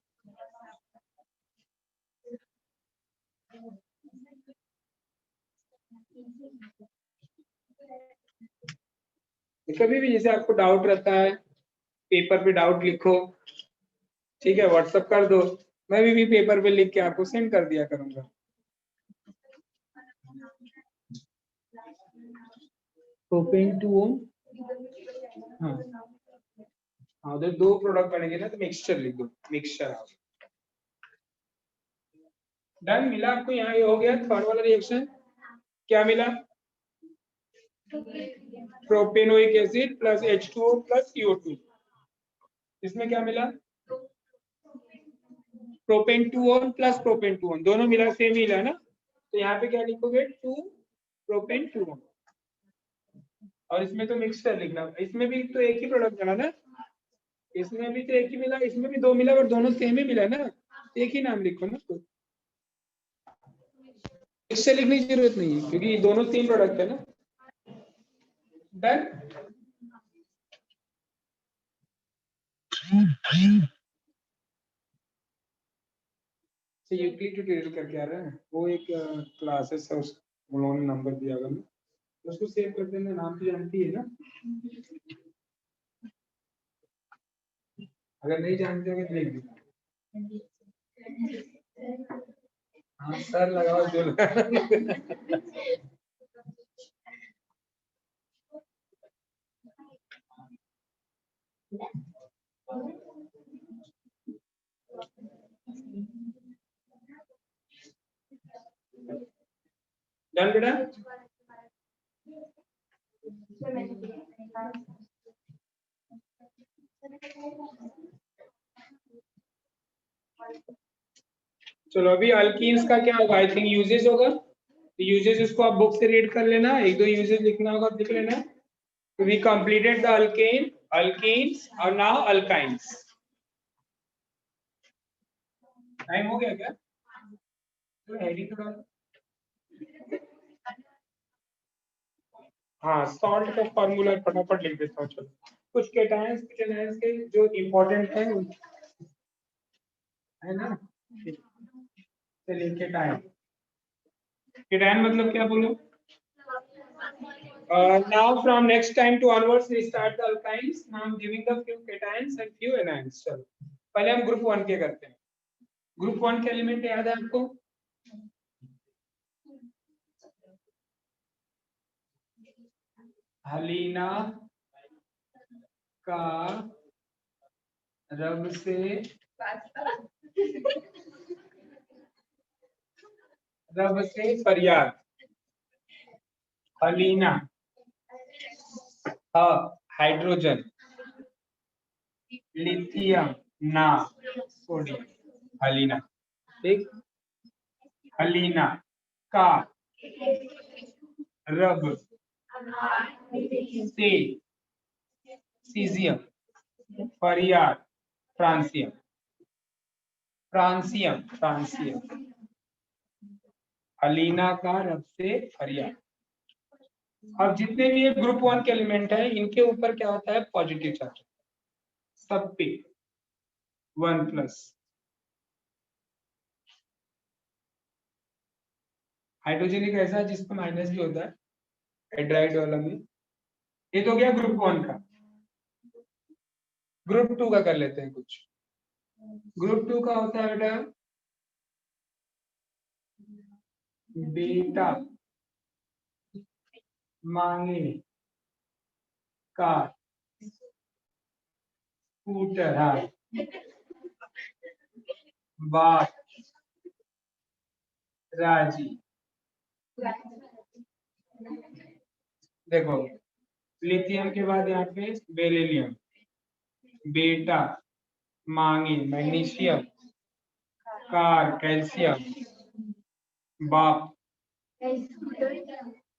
कभी भी जैसे आपको डाउट रहता है, पेपर पे डाउट लिखो, ठीक है, व्हाट्सएप कर दो, मैं भी पेपर पे लिख के आपको सेंड कर दिया करूंगा। प्रोपेन 2 ओम, हाँ हाँ, उधर 2 प्रोडक्ट बनेंगे ना, तो मिक्सचर लिख दो, मिक्सचर। डन, मिला आपको? यहाँ ये हो गया थर्ड वाला रिएक्शन। क्या मिला? Propanoic acid plus H2O plus CO2। इसमें क्या मिला? Propane 2 on plus propane 2 on, दोनों मिला, सेम मिला ना। तो यहाँ पे क्या लिखोगे, 2 प्रोपेन 2 ऑन। और इसमें तो मिक्सचर लिखना, इसमें भी तो एक ही प्रोडक्ट मिला ना, इसमें भी तो एक ही मिला, इसमें भी 2 मिला, बट दोनों सेम ही मिला ना, एक ही नाम लिखो ना। तो मिक्सचर लिखने की जरूरत नहीं है क्योंकि दोनों सेम प्रोडक्ट है ना। डन। से यूक्लिड ट्यूटोरियल करके आ रहा है, वो एक क्लासेस है, उस उन्होंने नंबर दिया होगा ना, उसको सेव कर देना, नाम तो जानती है ना, अगर नहीं जानते हो तो लिख देना। हाँ सर लगाओ जो डन बेटा। चलो अभी अल्कीन्स का क्या होगा, आई थिंक यूजेस होगा, तो यूजेस उसको आप बुक से रीड कर लेना, एक दो यूजेस लिखना होगा, लिख लेना। तो we completed the alkane, alkenes और नाउ अल्काइंस। टाइम हो गया क्या? तो हेडिंग थोड़ा, हाँ सॉल्ट का फॉर्मूला फटाफट लिख देता हूँ। चलो कुछ केटायंस कुछ एनायंस के जो इम्पोर्टेंट है ना, चलिए केटायन, केटायन मतलब क्या बोलो? Now from next time to onwards we start the alkynes. Now I'm giving the few cations and few anions. चलो पहले हम ग्रुप 1 के करते हैं। ग्रुप 1 के एलिमेंट याद है आपको? हलीना का रब से फरियाद, हलीना हाइड्रोजन, लिथियम ना सोडियम, हलीना, ठीक। हलीना का रब से सीजियम, फरियाद फ्रांसियम, फ्रांसियम फ्रांसियम, हलीना का रब से फरियाद। अब जितने भी ये ग्रुप 1 के एलिमेंट है इनके ऊपर क्या होता है, पॉजिटिव चार्ज सब पे 1+। हाइड्रोजन एक ऐसा है जिसका माइनस भी होता है हाइड्राइड वाला में। ये तो गया ग्रुप 1 का। ग्रुप 2 का कर लेते हैं कुछ। ग्रुप 2 का होता है बेटा बेटा मांगे का स्कूटर, हाँ बाप राजी। देखो लिथियम के बाद यहाँ पे बेरिलियम, बेटा मांगे मैग्नीशियम, कार कैल्शियम, बाप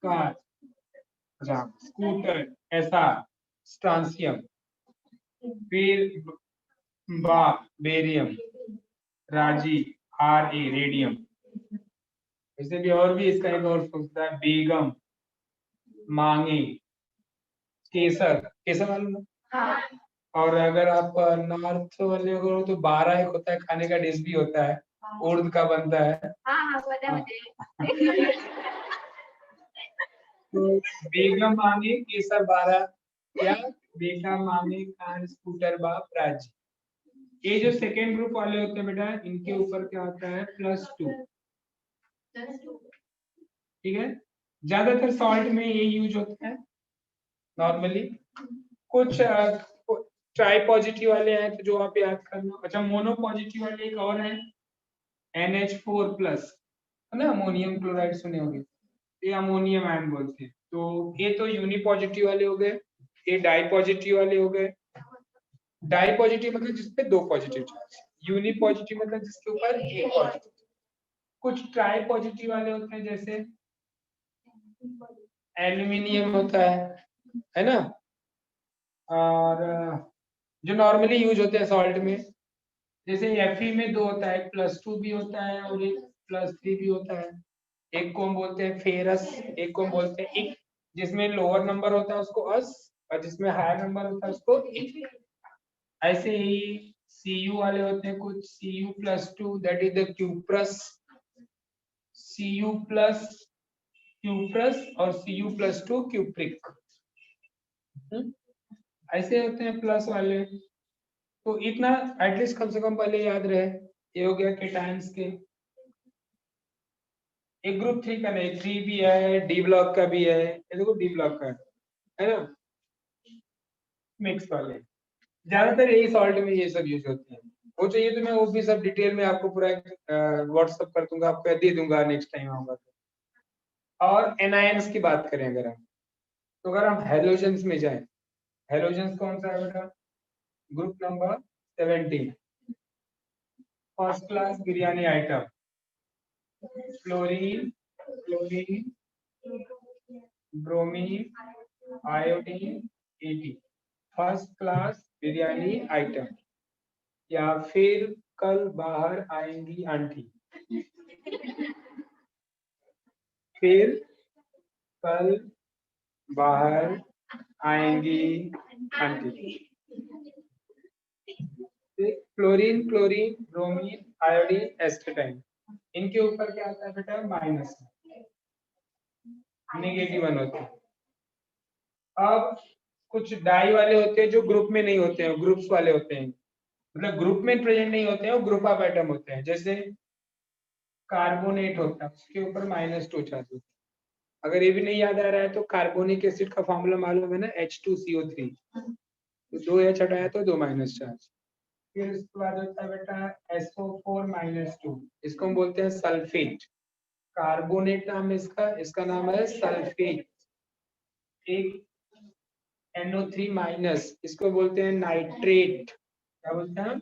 कार, स्कूटर ऐसा स्ट्रांसियम, फिर बाप बेरियम, राजी Ra रेडियम। ऐसे भी और भी इसका एक और सोचता है बेगम मांगे केसर, केसर मालूम ना? हाँ। और अगर आप नॉर्थ वाले हो तो 12 एक होता है खाने का डिश भी होता है, उर्द का बनता है। हाँ पता है मुझे। तो बेगम मांगे केसर 12 क्या, बेटा मांगे कार स्कूटर बाप राजी। ये जो सेकेंड ग्रुप वाले होते हैं बेटा इनके ऊपर क्या होता है +2, ठीक है। ज्यादातर सॉल्ट में ये यूज होता है नॉर्मली। कुछ ट्राई पॉजिटिव वाले हैं तो जो आप याद करना। अच्छा मोनो पॉजिटिव वाले एक और है NH4+, है ना, अमोनियम क्लोराइड सुने होंगे, ये अमोनियम आयन बोलते हैं। तो ये तो यूनि पॉजिटिव वाले हो गए, ये डाई पॉजिटिव वाले हो गए। डाई पॉजिटिव मतलब जिसपे 2 पॉजिटिव चार्ज, यूनि पॉजिटिव मतलब जिसके ऊपर 1 पॉजिटिव। कुछ ट्राई पॉजिटिव वाले होते हैं जैसे एल्यूमिनियम होता है ना, और जो नॉर्मली यूज होते हैं सॉल्ट में, जैसे Fe में 2 होता है, +2 भी होता है और एक +3 भी होता है। एक को हम बोलते हैं फेरस, एक को हम बोलते हैं इक, जिसमें लोअर नंबर होता है उसको अस और जिसमें हायर नंबर होता है उसको इक। ऐसे ही Cu वाले होते हैं कुछ Cu+2 that is the cuprous, Cu+ cuprous और Cu+2 क्यूप्रिक, ऐसे होते हैं प्लस वाले। तो इतना एटलीस्ट कम से कम पहले याद रहे। ये हो गया केटायंस के। एक ग्रुप 3 का नहीं, 3 भी है, डी ब्लॉक का भी है, ये देखो डी ब्लॉक का है ना, मिक्स वाले। ज्यादातर यही सॉल्ट में ये सब यूज होते हैं। वो चाहिए तो मैं वो भी सब डिटेल में आपको पूरा व्हाट्सएप कर दूंगा, आपको दे दूंगा नेक्स्ट टाइम आऊंगा तो। और एनायंस की बात करें अगर हम, तो अगर हम हेलोजेंस में जाएं, हेलोजेंस कौन सा है बेटा? Group number 17, first class biryani item, fluorine, chlorine, bromine, iodine, eighty, first class biryani item. या फिर कल बाहर आएंगी आंटी, फिर कल बाहर आएंगी aunty. Fluorine, chlorine, bromine, iodine, astatine, इनके ऊपर क्या आता है बेटा? माइनस, नेगेटिव वन होते हैं। अब कुछ डाई वाले होते हैं जो ग्रुप में नहीं होते हैं, ग्रुप्स वाले होते हैं, मतलब ग्रुप में प्रेजेंट नहीं होते हैं, वो ग्रुप ऑफ एटम होते हैं। जैसे कार्बोनेट होता है, उसके ऊपर -2 चार्ज होता है। अगर ये भी नहीं याद आ रहा है तो कार्बोनिक एसिड का फॉर्मूला मालूम है ना, H2CO3, तो 2 H हटाया तो 2 माइनस चार्ज। फिर उसके बाद होता है बेटा SO4-2, इसको हम बोलते हैं सल्फेट। कार्बोनेट नाम है इसका, इसका नाम है सल्फेट। एक NO3-, इसको बोलते हैं नाइट्रेट। क्या बोलते हैं?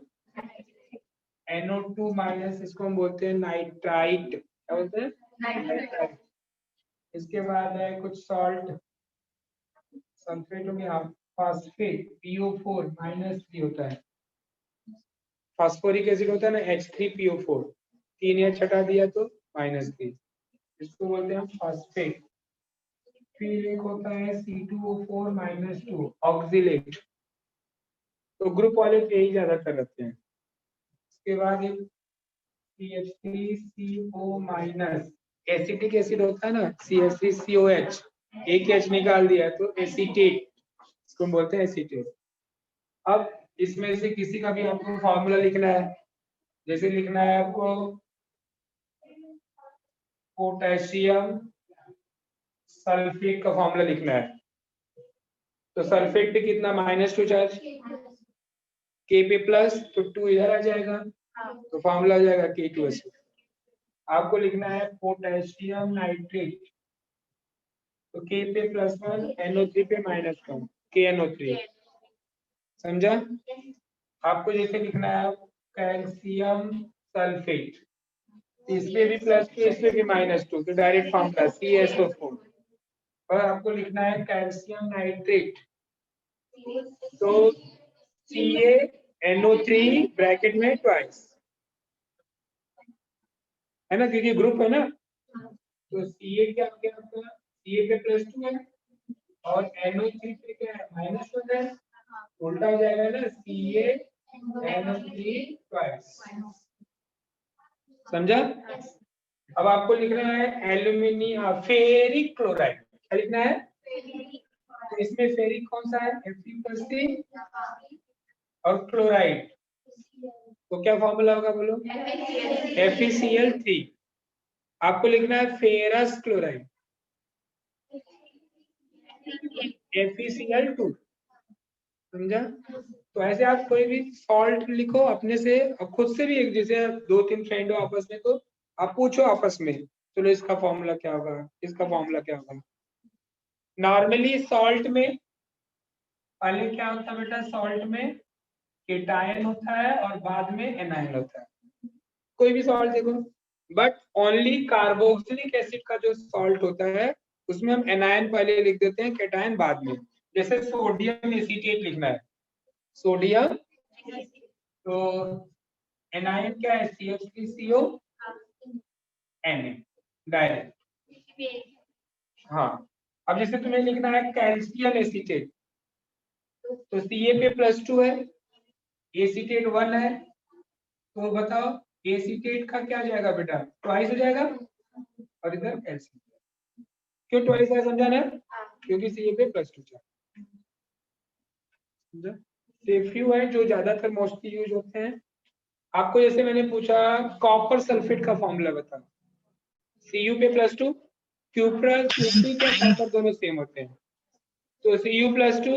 NO2-, इसको हम बोलते हैं नाइट्राइट। क्या बोलते हैं? नाइट्राइट। इसके बाद है कुछ सॉल्ट, सल्फेट हो गया, फास्फेट, PO4-3 होता है। फास्फोरिक एसिड होता है ना, H3PO4, 3 H हटा दिया तो -3, इसको बोलते हैं फास्फेट। फिर एक होता है C2O4-2, ऑक्सिलेट। तो ग्रुप वाले पे यही ज्यादातर रहते हैं। इसके बाद एक CH3CO-, एसिटिक एसिड होता है ना, CH3COH, एक H निकाल दिया तो एसीटेट, इसको हम बोलते हैं एसीटेट। अब इसमें से किसी का भी आपको फॉर्मूला लिखना है, जैसे लिखना है आपको पोटेशियम सल्फेट का फॉर्मूला लिखना है, तो सल्फेट पे कितना? -2 चार्ज, K पे प्लस, तो 2 इधर आ जाएगा, तो फॉर्मूला आ जाएगा K2SO। आपको लिखना है पोटेशियम नाइट्रेट, तो K पे +1, NO3 पे -1, KNO3। समझा? आपको जैसे लिखना है कैल्शियम सल्फेट, इस पे भी +2, इस पे भी -2, तो डायरेक्ट फॉर्मूला CSO4। और आपको लिखना है कैल्शियम नाइट्रेट, तो CaNO3 ब्रैकेट में ट्वाइस, है ना, क्योंकि ग्रुप है ना, तो Ca क्या हो गया आपका? Ca पे +2 है और NO3 पे क्या है? -1 है, उल्टा हो जाएगा ना, CaNO3 ट्वाइस। समझा? अब आपको लिखना है एल्यूमिनियम फेरिक क्लोराइड। क्या लिखना है? तो इसमें फेरिक कौन सा है? Fe+3, और क्लोराइड तो क्या फॉर्मूला होगा बोलो? FeCl3। आपको लिखना है फेरस क्लोराइड, FeCl2। समझा? तो ऐसे आप कोई भी सॉल्ट लिखो अपने से, और खुद से भी, एक जैसे 2-3 फ्रेंड हो आपस में, तो आप पूछो आपस में, चलो इसका फॉर्मूला क्या होगा, इसका फॉर्मूला क्या होगा। नॉर्मली सॉल्ट में पहले क्या होता है बेटा? सॉल्ट में केटायन होता है और बाद में एनायन होता है, कोई भी सॉल्ट देखो। बट ओनली कार्बोक्सिलिक एसिड का जो सॉल्ट होता है उसमें हम एनायन पहले लिख देते हैं, केटायन बाद में। जैसे सोडियम एसीटेट लिखना है, सोडियम, तो एनायन क्या है? CH3CO Na direct. हाँ, अब जैसे तुम्हें लिखना है कैल्शियम एसीटेट, तो Ca पे +2 है, एसीटेट 1 है, तो बताओ एसीटेट का क्या जाएगा बेटा, ट्वाइस हो जाएगा, और इधर कैल्शियम। क्यों ट्वाइस है समझा ना, क्योंकि सी पे +2 चाहिए। समझा? फ्यू है जो ज्यादातर मोस्टली यूज होते हैं। आपको जैसे मैंने पूछा कॉपर सल्फेट का फॉर्मूला बताओ, Cu पे +2, क्यूप्रस Cu क्या कॉपर दोनों सेम होते हैं, तो Cu +2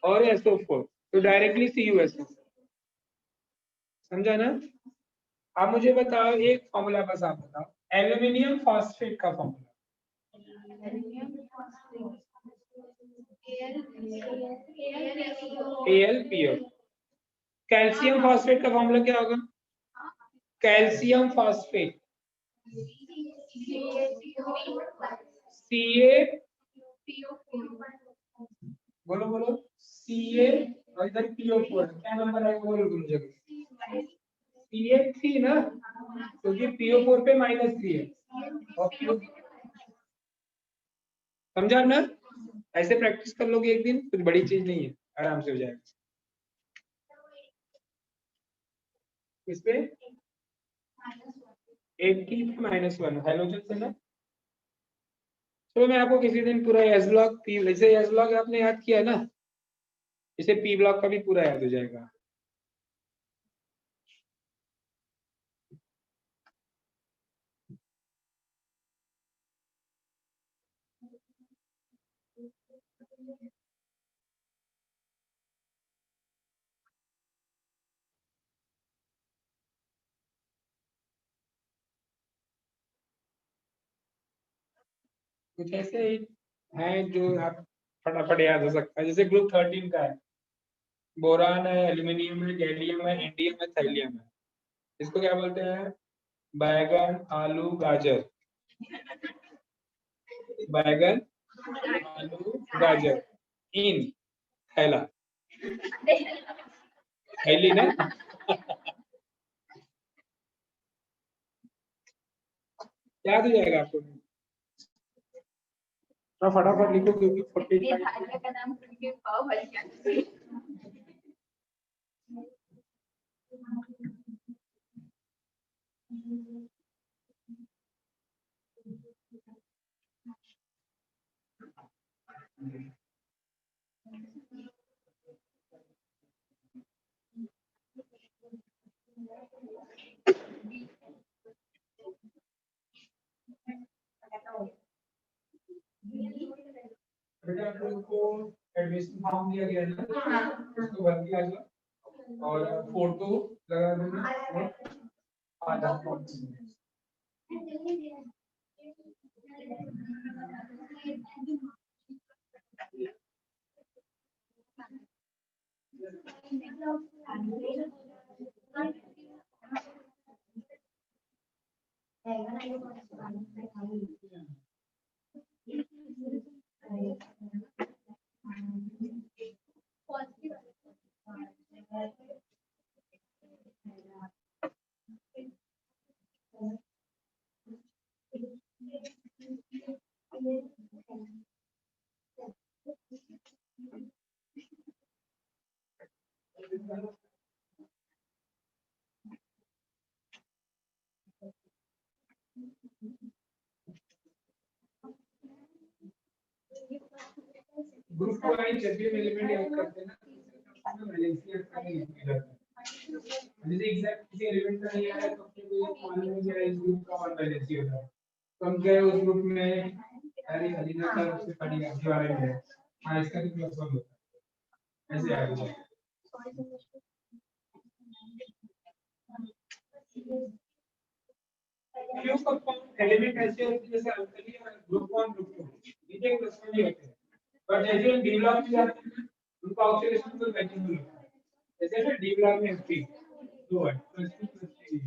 और SO4, तो डायरेक्टली CuSO। समझा ना? आप मुझे बताओ एक फॉर्मूला, बस आप बताओ एल्यूमिनियम फॉस्फेट का फॉर्मूला। AlPO। कैल्शियम फॉस्फेट का फॉर्मूला क्या होगा, कैल्शियम फॉस्फेट Ca, बोलो बोलो, Ca और इधर PO4, क्या नंबर आएगा बोलो मुझे, Ca3 ना, क्योंकि PO4 पे -3 है और PO, समझा ना? ऐसे प्रैक्टिस कर लोगे एक दिन, कुछ बड़ी चीज नहीं है, आराम से हो जाएगा। इस पे 80 -1 हेलोजन से ना। चलो मैं आपको किसी दिन पूरा एस ब्लॉक पी, जैसे एस ब्लॉक आपने याद किया ना, इसे पी ब्लॉक का भी पूरा याद हो जाएगा। कुछ ऐसे ही है जो आप फटाफट याद हो सकता है, जैसे ग्रुप 13 का है, बोरान है, एल्यूमिनियम है, गैलियम है, इंडियम है, थैलियम है। इसको क्या बोलते हैं, बैगन, आलू, गाजर, बैगन, आलू, गाजर इन थैला, थैली ना। याद हो जाएगा आपको, तो फटाफट लिखो क्योंकि 45 का नाम सुन के पाव भाजी बेटा आप लोगों को एडमिशन फॉर्म दिया गया है ना, उसको भर दिया जाए और फोटो लगा देना और आधार कार्ड। ग्रुप वाइज जब भी एलिमेंट याद करते हैं ना, वैलेंसी का नहीं लिखा जाता है। जैसे एग्जैक्ट किसी एलिमेंट का नहीं आ रहा है तो अपने को ये मालूम हो गया इस ग्रुप का वन वैलेंसी होता है, तो हम गए उस ग्रुप में, अरे हलीना का उससे पढ़ी आपके बारे में है, हाँ इसका भी +1 होता है, ऐसे आगे जाए। क्यों कंपाउंड एलिमेंट ऐसे होते हैं जैसे अल्कली और ग्रुप 1 ग्रुप 2, इनके +1 ही होते हैं, पर जैसे हम डी ब्लॉक में जाते हैं उनका ऑक्सीडेशन तो नेगेटिव होता है, जैसे ना डी ब्लॉक में Sp 2 है तो Sp +3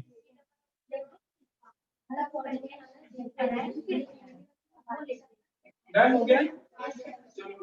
डन हो गया। चलो